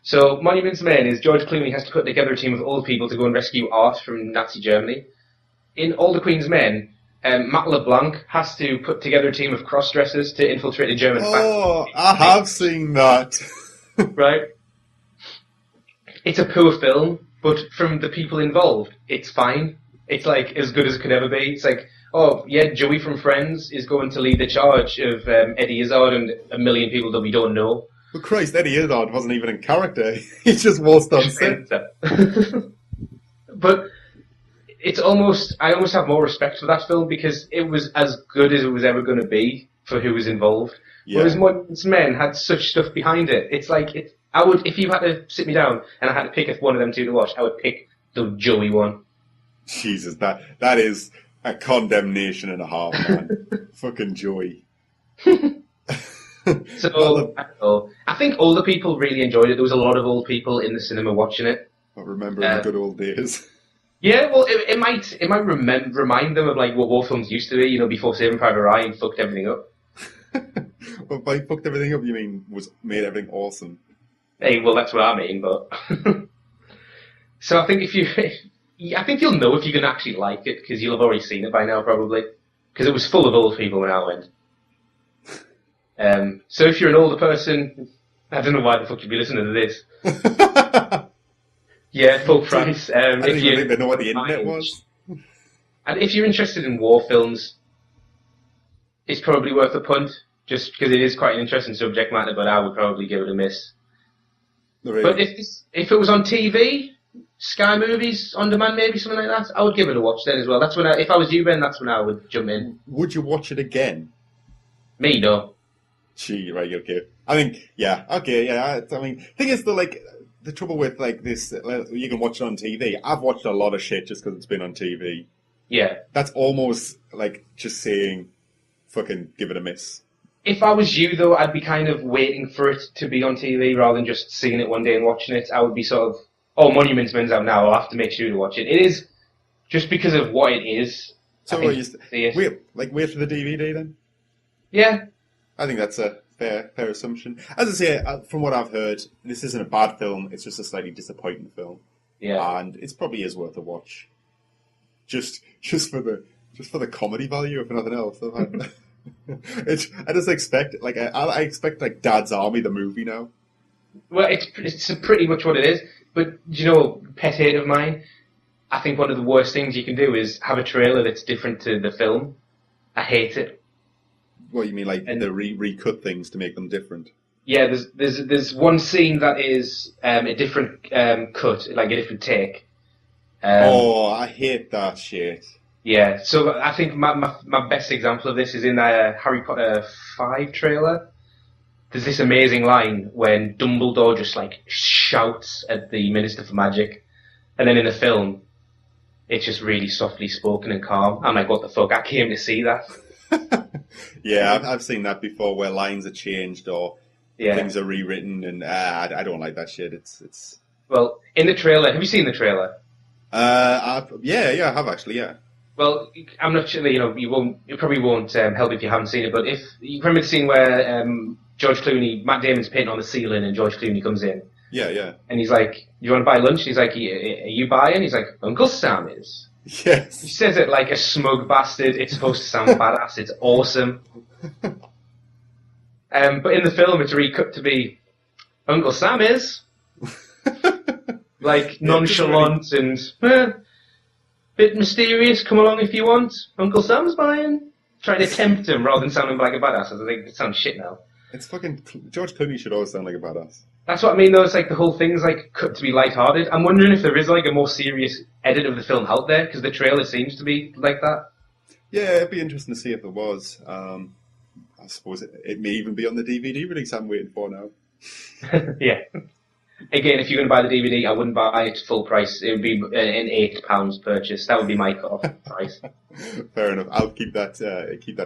So, Monuments Men is George Clooney has to put together a team of old people to go and rescue art from Nazi Germany. In All the Queen's Men, Matt LeBlanc has to put together a team of cross-dressers to infiltrate a German factory. Oh, I have seen that. Right? It's a poor film, but from the people involved, it's fine. It's like as good as it could ever be. It's like, oh, yeah, Joey from Friends is going to lead the charge of Eddie Izzard and a million people that we don't know. But Christ, Eddie Izzard wasn't even in character. He just waltzed on set. But it's almost, I almost have more respect for that film because it was as good as it was ever going to be for who was involved. Yeah. Whereas Monuments Men had such stuff behind it. It's like, I would, if you had to sit me down and I had to pick one of them two to watch, I would pick the Joey one. Jesus, that is a condemnation and a half, man. Fucking Joey. So, I think older people really enjoyed it. There was a lot of old people in the cinema watching it. I remember the good old days. Yeah, well, it might remind them of like what war films used to be, you know, before Saving Private Ryan fucked everything up. Well, by fucked everything up, you mean made everything awesome? Hey, well, that's what I mean, but... So I think I think you'll know if you're going to actually like it, because you'll have already seen it by now, probably. Because it was full of old people when I went. So if you're an older person, I don't know why the fuck you'd be listening to this. Yeah, full price. I don't even think they know what the internet was. And if you're interested in war films, it's probably worth a punt, just because it is quite an interesting subject matter, but I would probably give it a miss. Really? But if it was on TV... Sky Movies on demand, maybe something like that, I would give it a watch then as well. That's when if I was you, Ben, that's when I would jump in. Would you watch it again? Me, no. Gee, right, okay. I think, yeah, okay, yeah. I mean, thing is, the trouble with like this, you can watch it on TV. I've watched a lot of shit just because it's been on TV. Yeah. That's almost like just saying, fucking give it a miss. If I was you, though, I'd be kind of waiting for it to be on TV rather than just seeing it one day and watching it. I would be sort of, oh, Monuments Men's out now, I'll have to make sure to watch it. It is, just because of what it is. So wait for the DVD then? Yeah. I think that's a fair assumption. As I say, from what I've heard, this isn't a bad film, it's just a slightly disappointing film. Yeah. And it probably is worth a watch. Just for the comedy value, if nothing else. I just expect, like, I expect, like, Dad's Army, the movie now. Well, it's pretty much what it is. But, you know, pet hate of mine, I think one of the worst things you can do is have a trailer that's different to the film. I hate it. What, you mean like the recut things to make them different? Yeah, there's one scene that is a different cut, like a different take. I hate that shit. Yeah, so I think my best example of this is in the Harry Potter 5 trailer. There's this amazing line when Dumbledore just like shouts at the Minister for Magic, and then in the film, it's just really softly spoken and calm. I'm like, what the fuck? I came to see that. Yeah, I've seen that before, where lines are changed or things are rewritten, and I don't like that shit. It's well, in the trailer. Have you seen the trailer? Yeah, I have actually. Yeah. Well, I'm not sure. You know, it probably won't help if you haven't seen it. But if you remember the scene where George Clooney, Matt Damon's painting on the ceiling, and George Clooney comes in. Yeah. And he's like, "You want to buy lunch?" And he's like, "Are you buying?" He's like, "Uncle Sam is." Yes. He says it like a smug bastard. It's supposed to sound badass. It's awesome. But in the film, it's recut to be, "Uncle Sam is." Like, nonchalant and, bit mysterious, come along if you want. Uncle Sam's buying. Trying to tempt him rather than sounding like a badass. I think it sounds shit now. It's fucking... George Clooney should always sound like a badass. That's what I mean, though. It's like the whole thing's like cut to be lighthearted. I'm wondering if there is like a more serious edit of the film out there, because the trailer seems to be like that. Yeah, it'd be interesting to see if there was. I suppose it may even be on the DVD release I'm waiting for now. Yeah. Again, if you're going to buy the DVD, I wouldn't buy it full price. It would be an £8 purchase. That would be my cut-off price. Fair enough. I'll keep that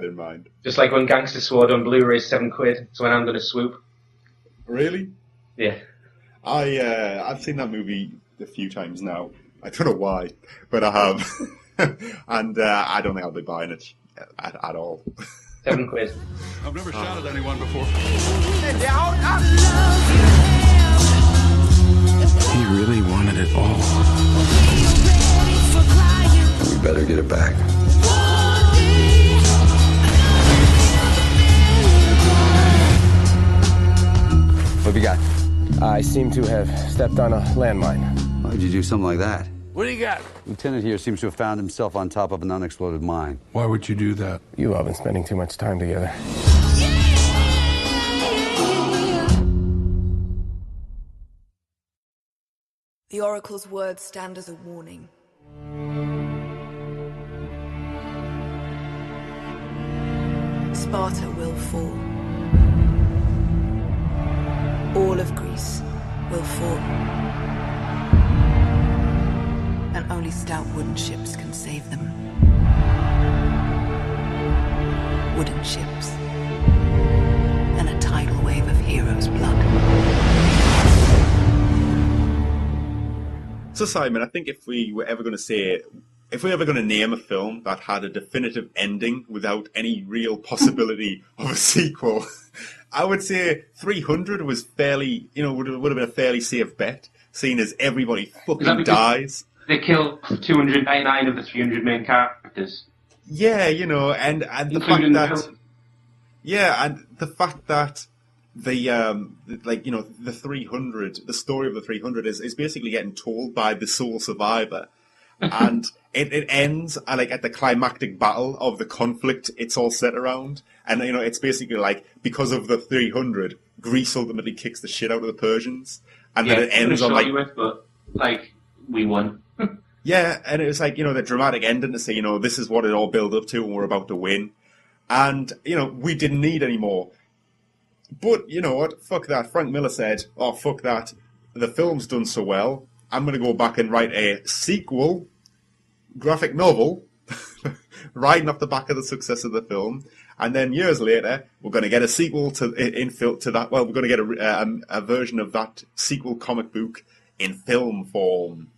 in mind. Just like when Gangster Sword on Blu-ray is £7, so when I'm going to swoop. Really? Yeah. I've seen that movie a few times now. I don't know why, but I have. And I don't think I'll be buying it at all. £7. I've never shot at anyone before. He really wanted it all. We better get it back. What have you got? I seem to have stepped on a landmine. Why would you do something like that? What do you got? Lieutenant here seems to have found himself on top of an unexploded mine. Why would you do that? You all been spending too much time together. The Oracle's words stand as a warning. Sparta will fall. All of Greece will fall. And only stout wooden ships can save them. Wooden ships. And a tidal wave of heroes' blood. So Simon, I think if we were ever going to name a film that had a definitive ending without any real possibility of a sequel, I would say 300 was fairly, would have been a fairly safe bet, seeing as everybody fucking dies. They kill 299 of the 300 main characters. Yeah, and the fact that... Yeah, and the fact that the 300, the story of the 300 is basically getting told by the sole survivor. And it ends at the climactic battle of the conflict it's all set around. And, it's basically like, because of the 300, Greece ultimately kicks the shit out of the Persians. And then it ends on we won. Yeah, and it was like, the dramatic ending to say, this is what it all built up to and we're about to win. And, we didn't need any more. But, you know what? Fuck that. Frank Miller said, oh, fuck that. The film's done so well. I'm going to go back and write a sequel, graphic novel, riding off the back of the success of the film. And then years later, we're going to get a sequel to that. Well, we're going to get a version of that sequel comic book in film form.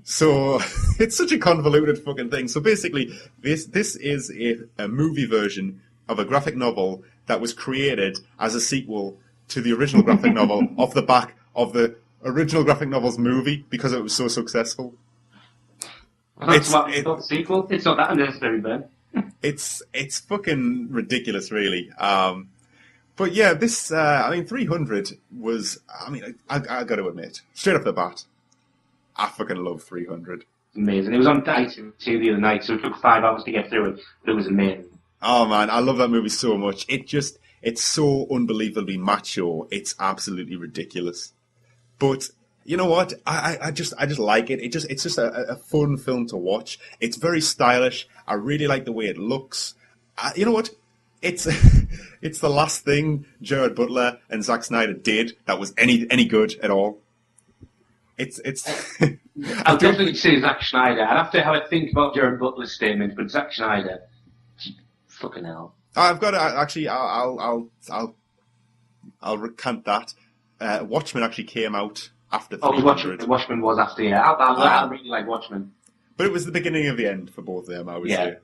So it's such a convoluted fucking thing. So basically, this is a movie version of a graphic novel that was created as a sequel to the original graphic novel off the back of the original graphic novel's movie because it was so successful. Well, that's it's sequel. It's not that unnecessary, Ben. It's fucking ridiculous, really. But yeah, this 300 was. I got to admit, straight off the bat, I fucking love 300. Amazing. It was on iTunes the other night, so it took 5 hours to get through it, but it was amazing. Oh man, I love that movie so much. It's so unbelievably macho. It's absolutely ridiculous. But you know what? I just like it. It's just a fun film to watch. It's very stylish. I really like the way it looks. You know what? It's it's the last thing Gerard Butler and Zack Snyder did that was any good at all. It's I'll definitely say Zack Snyder. I'd have to have a think about Gerard Butler's statement, but Zack Snyder, fucking hell. I've got to actually. I'll recant that. Watchmen actually came out after 300. Watchmen was after, yeah. I really like Watchmen. But it was the beginning of the end for both of them, I would say.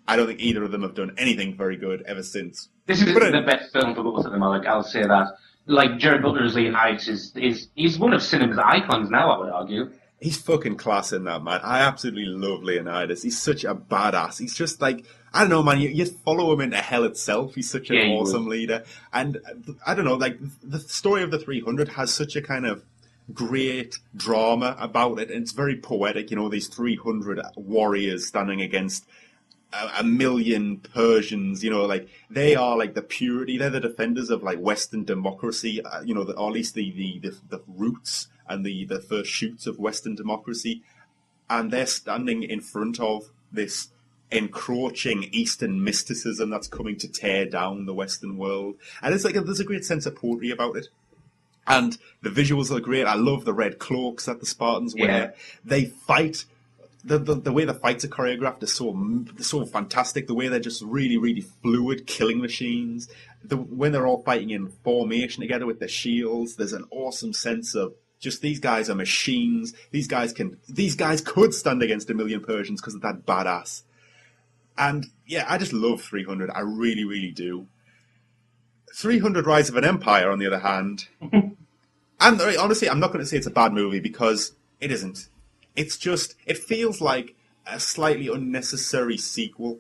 I don't think either of them have done anything very good ever since. This is the best film for both of them, I'll say that. Like, Gerard Butler's Leonidas he's one of cinema's icons now, I would argue. He's fucking class in that, man. I absolutely love Leonidas. He's such a badass. He's just like, I don't know, man, you follow him into hell itself. He's such an awesome leader. And I don't know, like, the story of the 300 has such a kind of great drama about it, and it's very poetic. You know, these 300 warriors standing against a million Persians. You know, like they are like the purity. They're the defenders of like Western democracy. You know, or at least the roots and the first shoots of Western democracy, and they're standing in front of this encroaching Eastern mysticism that's coming to tear down the Western world. And it's like there's a great sense of poetry about it. And the visuals are great. I love the red cloaks that the Spartans wear. They fight. The way the fights are choreographed is so fantastic. The way they're just really, really fluid, killing machines. When they're all fighting in formation together with their shields, there's an awesome sense of just these guys are machines. These guys could stand against a million Persians because of that badass. And yeah, I just love 300. I really, really do. 300 Rise of an Empire, on the other hand, and honestly, I'm not going to say it's a bad movie because it isn't. It's just, it feels like a slightly unnecessary sequel.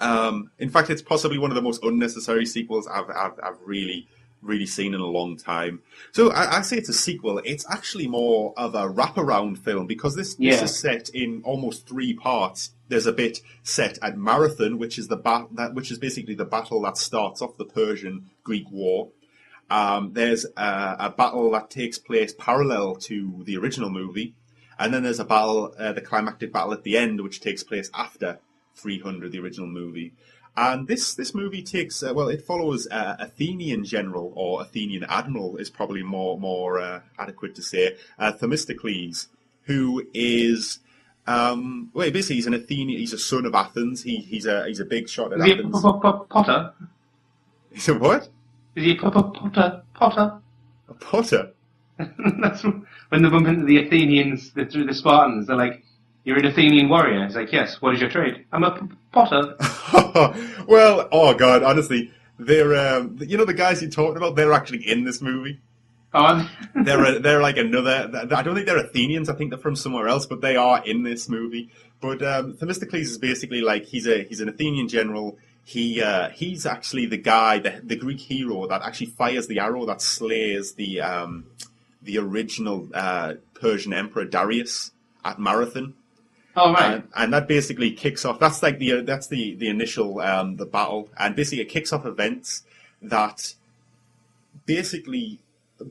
In fact, it's possibly one of the most unnecessary sequels I've really seen in a long time. So I say it's a sequel. It's actually more of a wraparound film because this is set in almost 3 parts. There's a bit set at Marathon, which is basically the battle that starts off the Persian-Greek War. There's a battle that takes place parallel to the original movie, and then there's a battle, the climactic battle at the end, which takes place after 300, the original movie. And this movie takes it follows Athenian general, or Athenian admiral is probably more adequate to say, Themistocles, who is basically he's an Athenian. He's a son of Athens. He's a big shot at Athens. Is he a Potter? He's a what? Is he a Potter? A Potter? That's when they bump into the Athenians, the Spartans. They're like, "You're an Athenian warrior." He's like, "Yes. What is your trade?" "I'm a Potter." Well, oh god, honestly, they're the guys you're talking about. They're actually in this movie. Oh, they're like another. I don't think they're Athenians. I think they're from somewhere else, but they are in this movie. But Themistocles is basically like he's an Athenian general. He's actually the guy, the Greek hero that actually fires the arrow that slays the original Persian emperor Darius at Marathon. Oh right. And that basically kicks off. That's like the initial the battle, and basically it kicks off events that basically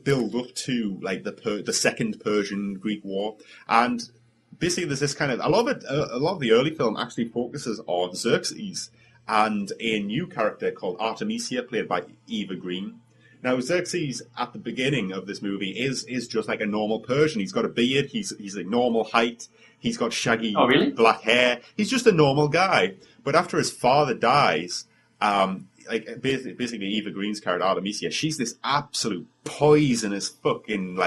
build up to like the Second Persian-Greek War. And basically there's this kind of a lot of the early film actually focuses on Xerxes and a new character called Artemisia, played by Eva Green. Now Xerxes at the beginning of this movie is just like a normal Persian. He's got a beard, he's a normal height, he's got shaggy black hair. He's just a normal guy. But after his father dies, basically Eva Green's character Artemisia, she's this absolute poisonous fucking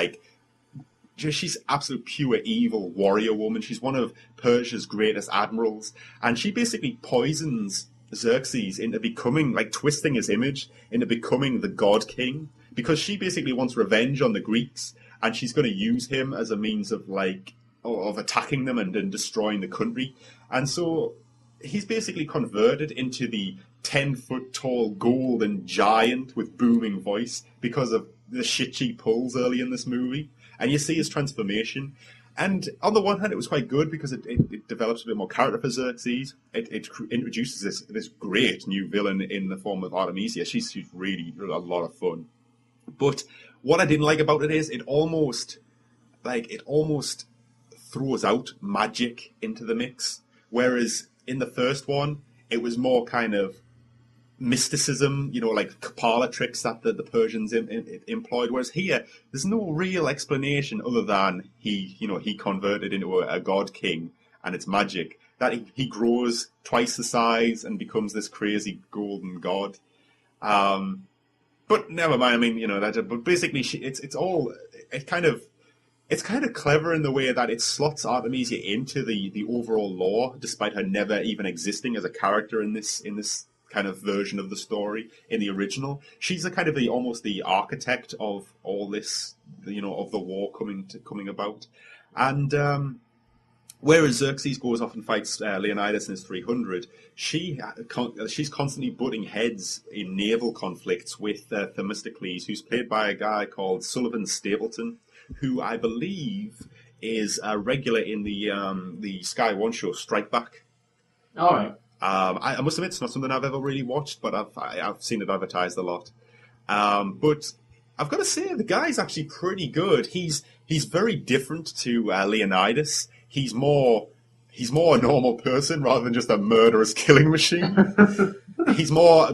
she's absolute pure evil warrior woman. She's one of Persia's greatest admirals, and she basically poisons Xerxes into becoming, twisting his image into becoming the god king, because she basically wants revenge on the Greeks, and she's going to use him as a means of attacking them and destroying the country. And so he's basically converted into the 10-foot tall golden giant with booming voice because of the shit she pulls early in this movie. And you see his transformation. And on the one hand, it was quite good because it develops a bit more character for Xerxes. It introduces this great new villain in the form of Artemisia. She's really a lot of fun. But what I didn't like about it is it almost throws out magic into the mix. Whereas in the first one, it was more kind of mysticism, like Kapala tricks that the Persians employed. Whereas here, there's no real explanation other than he converted into a god king, and it's magic. That he grows twice the size and becomes this crazy golden god. But never mind. I mean, but basically, it's kind of clever in the way that it slots Artemisia into the overall lore, despite her never even existing as a character in this kind of version of the story in the original. She's almost the architect of all this, of the war coming about. And whereas Xerxes goes off and fights Leonidas in his 300, she's constantly butting heads in naval conflicts with Themistocles, who's played by a guy called Sullivan Stapleton. who I believe is a regular in the Sky One show, Strike Back. All right. I must admit, it's not something I've ever really watched, but I've seen it advertised a lot. But I've got to say, the guy's actually pretty good. He's very different to Leonidas. He's more a normal person rather than just a murderous killing machine. he's more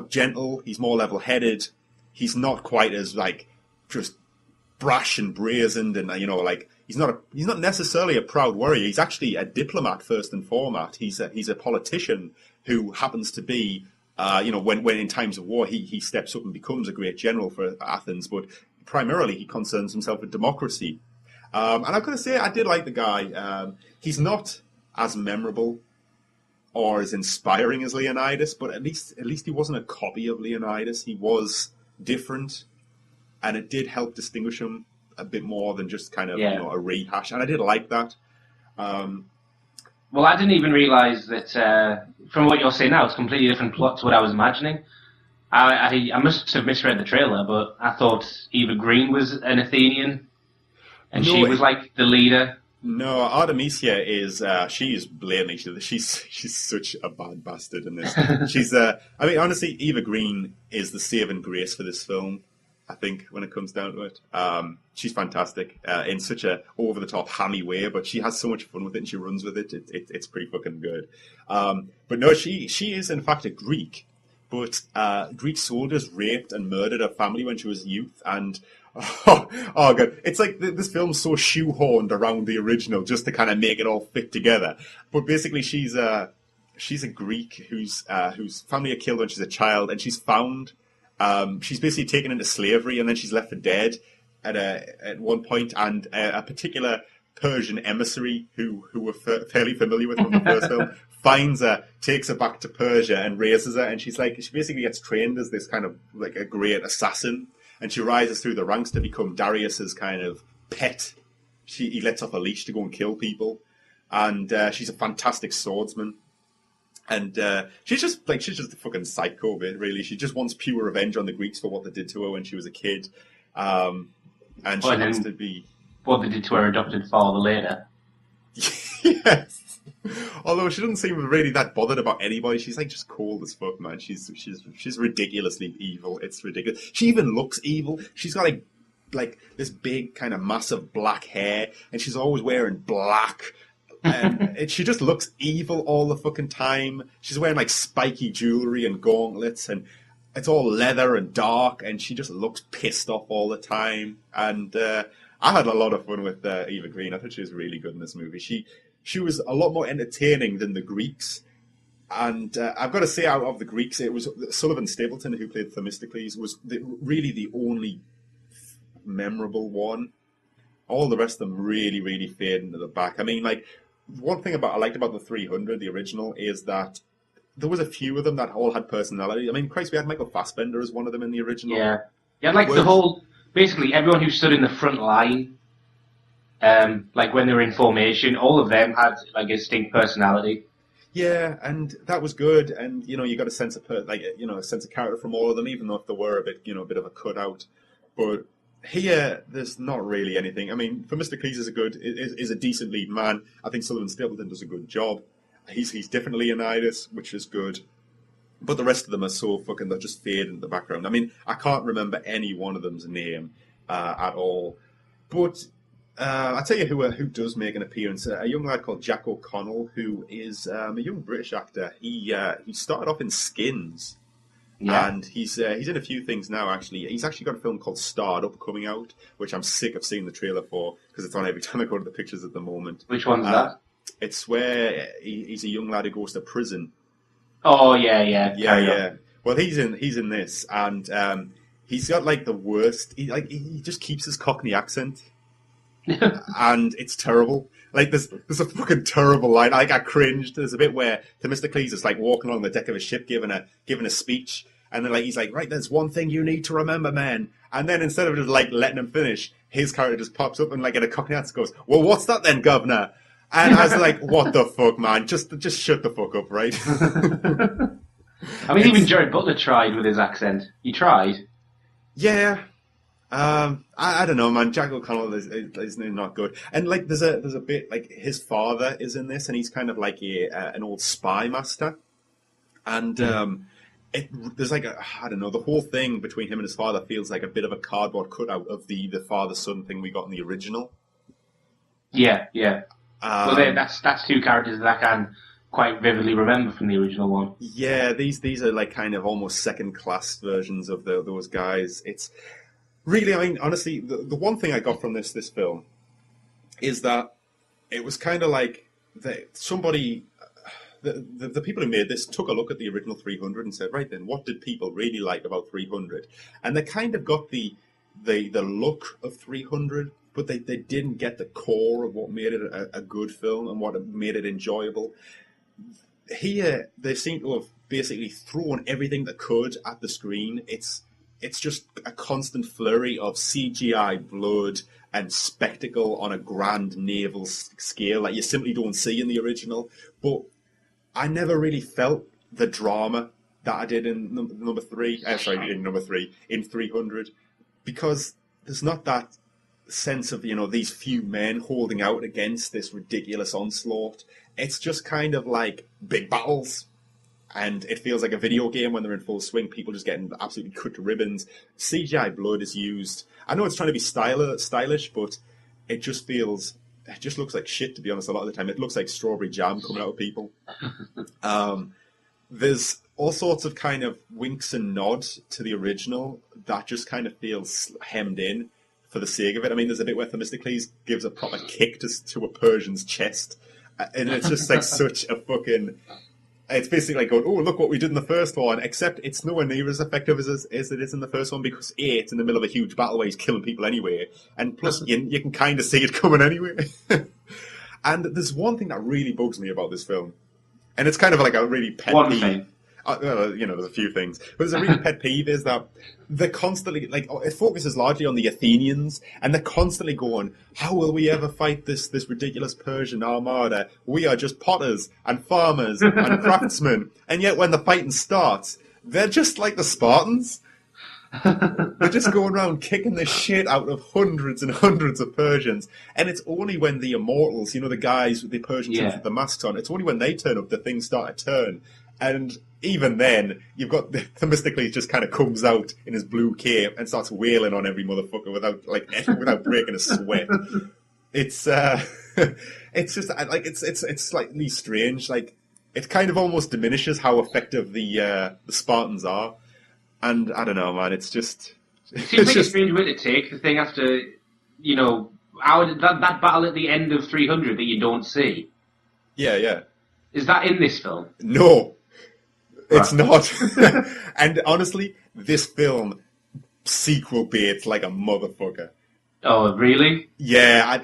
gentle. He's more level-headed. He's not quite as like just brash and brazened, and he's not necessarily a proud warrior. He's actually a diplomat first and foremost. He's a politician who happens to be when in times of war he steps up and becomes a great general for Athens, but primarily he concerns himself with democracy. And I've got to say, I did like the guy. He's not as memorable or as inspiring as Leonidas, but at least he wasn't a copy of Leonidas. He was different, and it did help distinguish him a bit more than just kind of a rehash. And I did like that. Well, I didn't even realise that from what you're saying now, it's a completely different plot to what I was imagining. I must have misread the trailer, but I thought Eva Green was an Athenian. And she was like the leader. No, Artemisia is she is blatantly she's such a bad bastard in this. She's honestly, Eva Green is the saving grace for this film. I think when it comes down to it, she's fantastic in such a over the top hammy way, but she has so much fun with it and she runs with it. It's pretty fucking good. But no, she is in fact a Greek, but Greek soldiers raped and murdered her family when she was a youth, and. Oh god! It's like this film's so shoehorned around the original just to kind of make it all fit together. But basically, she's a Greek whose family are killed when she's a child, and she's found. She's basically taken into slavery, and then she's left for dead at one point. And a particular Persian emissary who we're fairly familiar with from the first film finds her, takes her back to Persia, and raises her. And she basically gets trained as this kind of like a great assassin. And she rises through the ranks to become Darius's kind of pet. He lets off a leash to go and kill people, and she's a fantastic swordsman. And she's just a fucking psycho, really. She just wants pure revenge on the Greeks for what they did to her when she was a kid, and she wants to be what they did to her adopted father later. Yes. Although she doesn't seem really that bothered about anybody. She's like just cold as fuck, man. She's ridiculously evil. It's ridiculous. She even looks evil. She's got like this big kind of massive black hair, and she's always wearing black. And she just looks evil all the fucking time. She's wearing like spiky jewelry and gauntlets, and it's all leather and dark, and she just looks pissed off all the time. And I had a lot of fun with Eva Green. I thought she was really good in this movie. She was a lot more entertaining than the Greeks. And I've got to say, out of the Greeks, it was Sullivan Stapleton, who played Themistocles, was really the only memorable one. All the rest of them really, really fade into the back. I mean, like, one thing I liked about the 300, the original, is that there was a few of them that all had personality. I mean, Christ, we had Michael Fassbender as one of them in the original. Yeah, like the whole, basically everyone who stood in the front line, like when they were in formation, all of them had like a distinct personality. Yeah, and that was good, and you got a sense of a sense of character from all of them, even though if they were a bit of a cutout. But here, there's not really anything. I mean, Themistocles is a decent lead man. I think Sullivan Stapleton does a good job. He's definitely Leonidas, which is good. But the rest of them are so fucking, they just fade into the background. I mean, I can't remember any one of them's name at all. But I'll tell you who does make an appearance. A young lad called Jack O'Connell, who is a young British actor. He started off in Skins. Yeah. And he's in a few things now, actually. He's actually got a film called Starred Up coming out, which I'm sick of seeing the trailer for, because it's on every time I go to the pictures at the moment. Which one's that? It's where he's a young lad who goes to prison. Oh, yeah. Well, he's in this, and he's got like the worst. He just keeps his Cockney accent, and it's terrible. Like there's a fucking terrible line. Like I cringed. There's a bit where Themistocles is like walking along the deck of a ship, giving a speech, and then he's like, right, there's one thing you need to remember, man. And then instead of just like letting him finish, his character just pops up and like in a Cockney accent goes, well, what's that then, governor? And I was like, what the fuck, man? Just shut the fuck up, right? I mean, even Jared Butler tried with his accent. He tried. Yeah. I don't know, man. Jack O'Connell is not good, and like there's a bit like his father is in this, and he's kind of like an old spy master, and there's like I don't know, the whole thing between him and his father feels like a bit of a cardboard cutout of the father son thing we got in the original. Yeah. Well, that's two characters that I can quite vividly remember from the original one. Yeah, these are like kind of almost second class versions of those guys. It's really, I mean, honestly, the one thing I got from this film is that it was kind of like somebody, the people who made this took a look at the original 300 and said, right then, what did people really like about 300? And they kind of got the look of 300, but they didn't get the core of what made it a good film and what made it enjoyable. Here, they seem to have basically thrown everything they could at the screen. It's just a constant flurry of CGI blood and spectacle on a grand naval scale that you simply don't see in the original. But I never really felt the drama that I did in number 3, in 300, because there's not that sense of, these few men holding out against this ridiculous onslaught. It's just kind of like big battles. And it feels like a video game when they're in full swing. People just getting absolutely cut to ribbons. CGI blood is used. I know it's trying to be stylish, but it just looks like shit, to be honest, a lot of the time. It looks like strawberry jam coming out of people. There's all sorts of kind of winks and nods to the original that just kind of feels hemmed in for the sake of it. I mean, there's a bit where Themistocles gives a proper kick to a Persian's chest. And it's just like such a fucking... It's basically like going, oh, look what we did in the first one, except it's nowhere near as effective as it is in the first one, because A, it's in the middle of a huge battle where he's killing people anyway, and plus you can kind of see it coming anyway. And there's one thing that really bugs me about this film, and it's kind of like a really pet peeve. Thing. There's a few things, but there's a really pet peeve is that they're constantly, like, it focuses largely on the Athenians, and they're constantly going, how will we ever fight this ridiculous Persian armada? We are just potters and farmers and craftsmen. And yet when the fighting starts, they're just like the Spartans. They're just going around kicking the shit out of hundreds and hundreds of Persians. And it's only when the immortals, the guys with the Persian troops with the masks on, it's only when they turn up that things start to turn. And even then, you've got Themistocles just kind of comes out in his blue cape and starts wailing on every motherfucker without breaking a sweat. It's just like it's slightly strange. Like, it kind of almost diminishes how effective the Spartans are. And I don't know, man. It's just it seems like a strange way to take the thing after that battle at the end of 300 that you don't see. Yeah. Is that in this film? No. It's not. And honestly, this film sequel baits like a motherfucker. Oh, really? Yeah,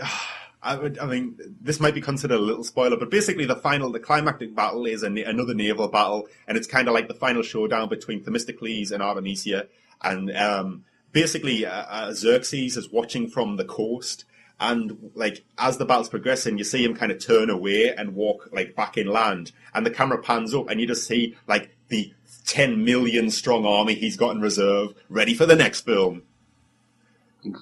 I mean, this might be considered a little spoiler, but basically the climactic battle is another naval battle, and it's kind of like the final showdown between Themistocles and Artemisia, and basically Xerxes is watching from the coast. And, like, as the battle's progressing, you see him kind of turn away and walk, like, back inland. And the camera pans up, and you just see, like, the 10 million strong army he's got in reserve, ready for the next film.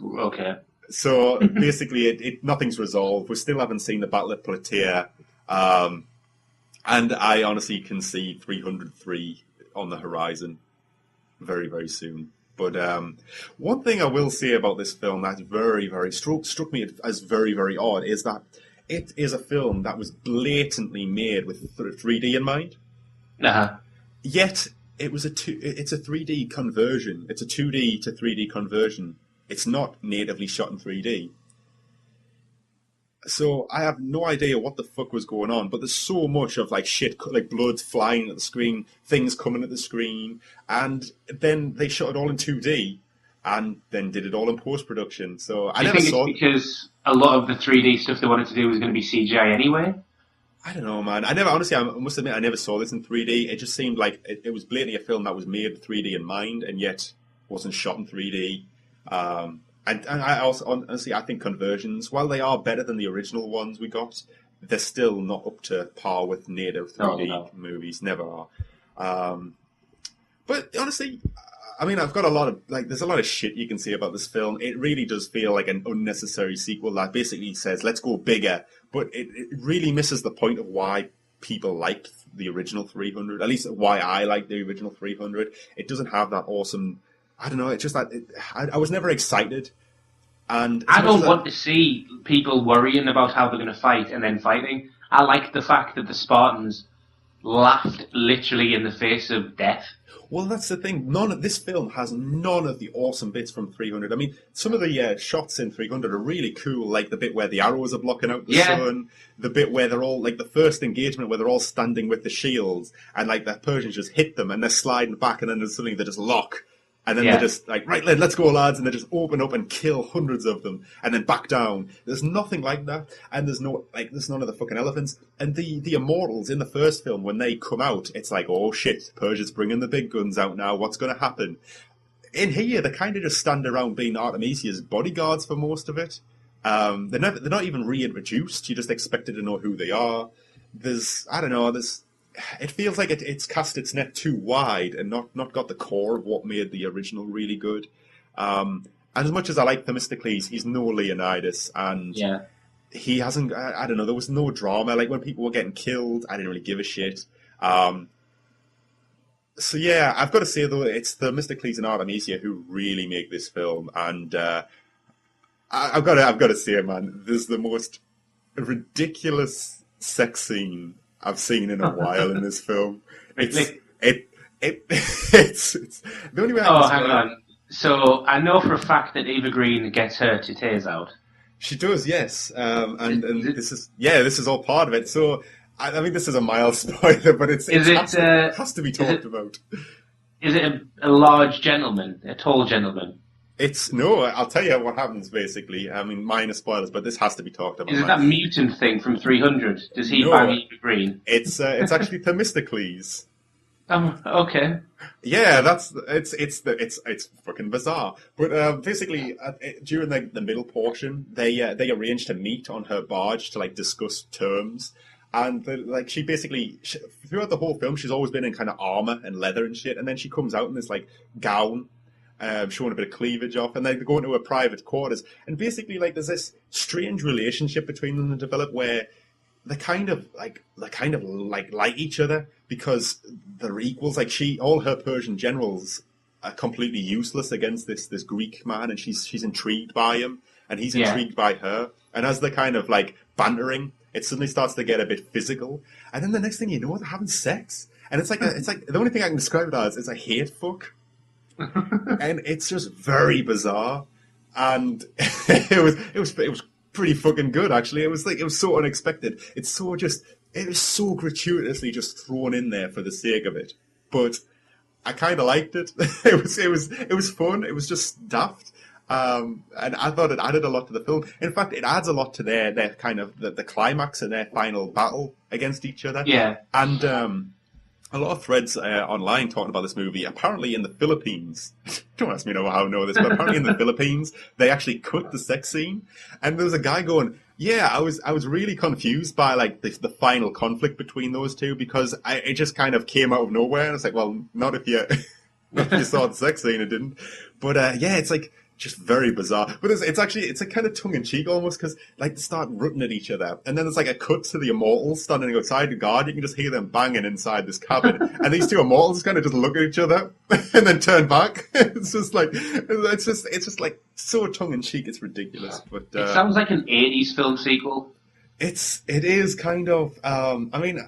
Okay. So, basically, nothing's resolved. We still haven't seen the Battle of Plataea. And I honestly can see 303 on the horizon very, very soon. But one thing I will say about this film that's very, very struck me as very, very odd is that it is a film that was blatantly made with 3D in mind. Uh-huh. Yet it's a 3D conversion. It's a 2D to 3D conversion. It's not natively shot in 3D. So I have no idea what the fuck was going on, but there's so much of like shit, like blood flying at the screen, things coming at the screen, and then they shot it all in 2D, and then did it all in post-production. So I never saw it. Because a lot of the 3D stuff they wanted to do was going to be CGI anyway? I don't know, man. I must admit, I never saw this in 3D. It just seemed like it was blatantly a film that was made with 3D in mind, and yet wasn't shot in 3D. And I also, honestly, I think conversions, while they are better than the original ones we got, they're still not up to par with native 3D movies. Never are. But honestly, I mean, I've got a lot of, there's a lot of shit you can say about this film. It really does feel like an unnecessary sequel that basically says, let's go bigger. But it really misses the point of why people liked the original 300, at least why I like the original 300. It doesn't have that awesome, I don't know, it's just that, I was never excited. And I don't want to see people worrying about how they're going to fight and then fighting. I like the fact that the Spartans laughed literally in the face of death. Well, that's the thing. This film has none of the awesome bits from 300. I mean, some of the shots in 300 are really cool, like the bit where the arrows are blocking out the sun, the bit where they're all, like the first engagement where they're all standing with the shields, and like the Persians just hit them, and they're sliding back, and then suddenly they just lock. And then they're just like, right, let's go, lads. And they just open up and kill hundreds of them and then back down. There's nothing like that. And there's none of the fucking elephants. And the immortals in the first film, when they come out, it's like, oh shit, Persia's bringing the big guns out now. What's going to happen? In here, they kind of just stand around being Artemisia's bodyguards for most of it. They're not even reintroduced. You're just expected to know who they are. It feels like it's cast its net too wide and not got the core of what made the original really good. And as much as I like Themistocles, he's no Leonidas, and he hasn't. I don't know. There was no drama. Like when people were getting killed, I didn't really give a shit. So yeah, I've got to say though, it's Themistocles and Artemisia who really make this film, and I've got to say, man, there's the most ridiculous sex scene I've seen in a while in this film. It's the only way I can hang on. So I know for a fact that Eva Green gets her titties out. She does, yes. And this is all part of it. So I mean, this is a mild spoiler, but it has to be talked about. Is it a large gentleman, a tall gentleman? I'll tell you what happens, basically. I mean, minor spoilers, but this has to be talked about. Is it that mutant thing from 300? Does he bang Eva Green? It's actually Themistocles. Okay. Yeah, it's fucking bizarre. But basically, during the middle portion, they arrange to meet on her barge to discuss terms. And throughout the whole film, she's always been in kind of armor and leather and shit. And then she comes out in this gown. Showing a bit of cleavage off, and they go into her private quarters, and basically there's this strange relationship between them that develop where they kind of like each other because they're equals. All her Persian generals are completely useless against this Greek man, and she's intrigued by him, and he's intrigued by her, and as they're kind of bantering, it suddenly starts to get a bit physical, and then the next thing you know, they're having sex, and it's like the only thing I can describe it as is a hate fuck. And it's just very bizarre, and it was pretty fucking good actually. It was so unexpected. It was so gratuitously just thrown in there for the sake of it. But I kind of liked it. It was fun. It was just daft, and I thought it added a lot to the film. In fact, it adds a lot to their kind of the climax and their final battle against each other. Yeah, and. A lot of threads online talking about this movie. Apparently in the Philippines, don't ask me how I know this, but apparently in the Philippines, they actually cut the sex scene. And there was a guy going, yeah, I was really confused by the final conflict between those two because it just kind of came out of nowhere. And it's like, well, not if you saw the sex scene, it didn't. But it's just very bizarre. But it's a kind of tongue-in-cheek almost because they start rooting at each other. And then there's a cut to the immortals standing outside the guard. You can just hear them banging inside this cabin. And these two immortals kind of just look at each other and then turn back. It's just so tongue-in-cheek. It's ridiculous. But it sounds like an 80s film sequel. It is kind of, I mean,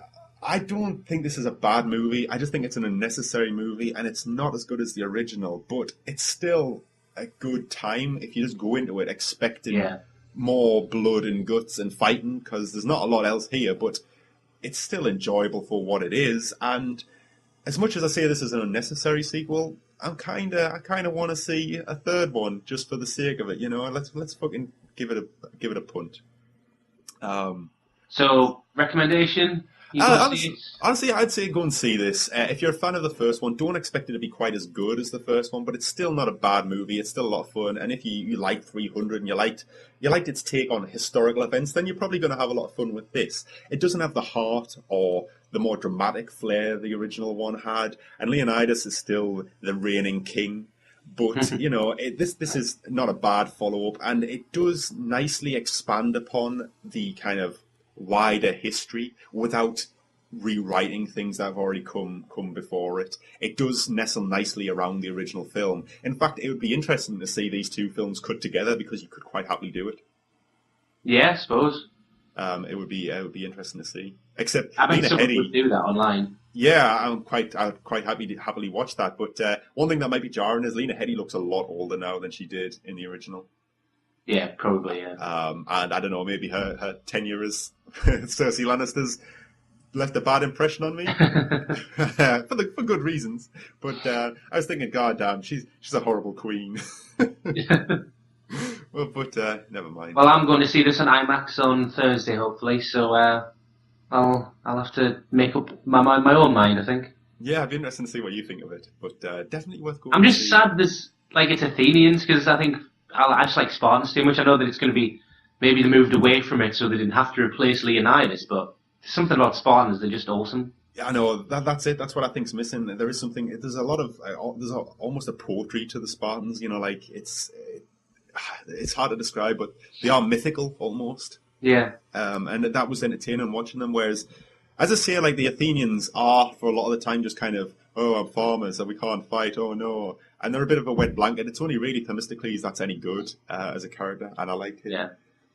I don't think this is a bad movie. I just think it's an unnecessary movie and it's not as good as the original, but it's still a good time if you just go into it expecting more blood and guts and fighting, because there's not a lot else here, but it's still enjoyable for what it is. And as much as I say this is an unnecessary sequel, I kind of want to see a third one just for the sake of it, let's fucking give it a punt. So recommendation? Honestly, I'd say go and see this. If you're a fan of the first one, don't expect it to be quite as good as the first one, but it's still not a bad movie. It's still a lot of fun. And if you liked 300 and you liked its take on historical events, then you're probably going to have a lot of fun with this. It doesn't have the heart or the more dramatic flair the original one had. And Leonidas is still the reigning king. But, you know, this is not a bad follow-up, and it does nicely expand upon the kind of wider history without rewriting things that have already come before it. It does nestle nicely around the original film. In fact, it would be interesting to see these two films cut together, because you could quite happily do it. Yeah, I suppose. It would be interesting to see. Except I bet Lena someone Headey would do that online. Yeah, I'd quite happily watch that. But one thing that might be jarring is Lena Headey looks a lot older now than she did in the original. Yeah, probably. Yeah. And I don't know, maybe her tenure as Cersei Lannister's left a bad impression on me for good reasons. But I was thinking, God damn, she's a horrible queen. But never mind. Well, I'm going to see this on IMAX on Thursday, hopefully. So I'll have to make up my own mind, I think. Yeah, it'd be interesting to see what you think of it. But definitely worth going. I'm just sad it's Athenians, because I think I just like Spartans too much. I know that it's going to be maybe they moved away from it so they didn't have to replace Leonidas, but there's something about Spartans, they're just awesome. Yeah, I know, that's it. That's what I think's missing. There is something. There's a lot of there's almost a poetry to the Spartans. You know, like it's hard to describe, but they are mythical almost. Yeah. And that was entertaining watching them. Whereas, as I say, like the Athenians are for a lot of the time just kind of, oh, I'm farmers, so we can't fight. Oh no, and they're a bit of a wet blanket. It's only really Themistocles that's any good as a character, and I liked him. Yeah.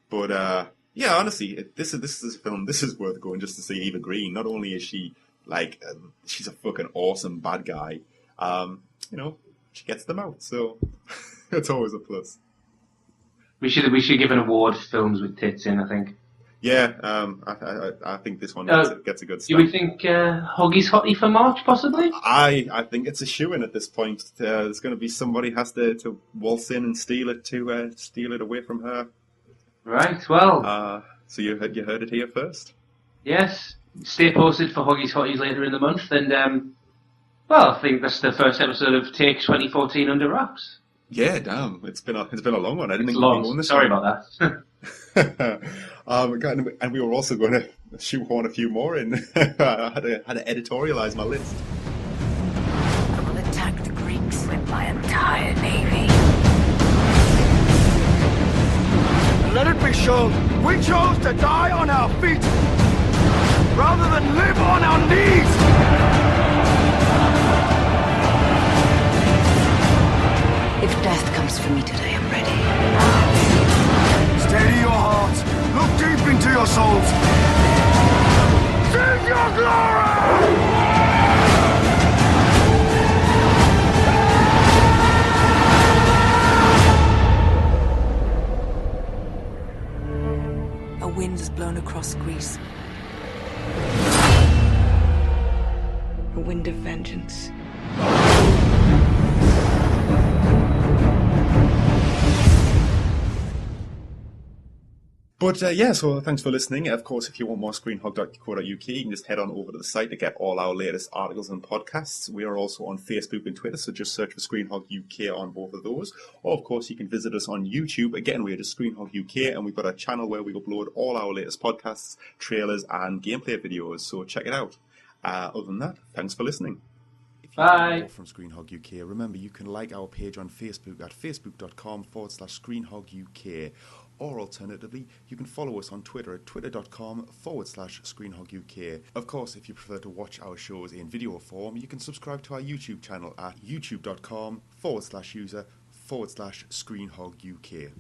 But yeah, honestly, this is a film. This is worth going just to see Eva Green. Not only is she like she's a fucking awesome bad guy, you know, she gets them out, so it's always a plus. We should give an award for films with tits in, I think. Yeah, I think this one gets a good start. Do we think Hoggy's Hottie for March, possibly? I think it's a shoo-in at this point. There's going to be somebody has to waltz in and steal it away from her. Right, well... so you heard it here first? Yes. Stay posted for Hoggy's Hotties later in the month, and, well, I think that's the first episode of Take 2014 Under Wraps. Yeah, damn. It's been a long one. I didn't think long. we'd be going this Sorry one. about that. And we were also going to shoehorn a few more in. I had to editorialize my list. I will attack the Greeks with my entire navy. Let it be shown, we chose to die on our feet rather than live on our knees. If death comes for me today, I'm ready. Steady your hearts. Look deep into your souls. Seize your glory! A wind has blown across Greece. A wind of vengeance. But yeah, so thanks for listening. Of course, if you want more screenhog.co.uk, you can just head on over to the site to get all our latest articles and podcasts. We are also on Facebook and Twitter, so just search for Screenhog UK on both of those. Or, of course, you can visit us on YouTube. Again, we're just Screenhog UK, and we've got a channel where we upload all our latest podcasts, trailers, and gameplay videos, so check it out. Other than that, thanks for listening. Bye. From Screenhog UK, remember you can like our page on Facebook at facebook.com/ScreenhogUK. Or alternatively, you can follow us on Twitter at twitter.com/ScreenhogUK. Of course, if you prefer to watch our shows in video form, you can subscribe to our YouTube channel at youtube.com/user/ScreenhogUK.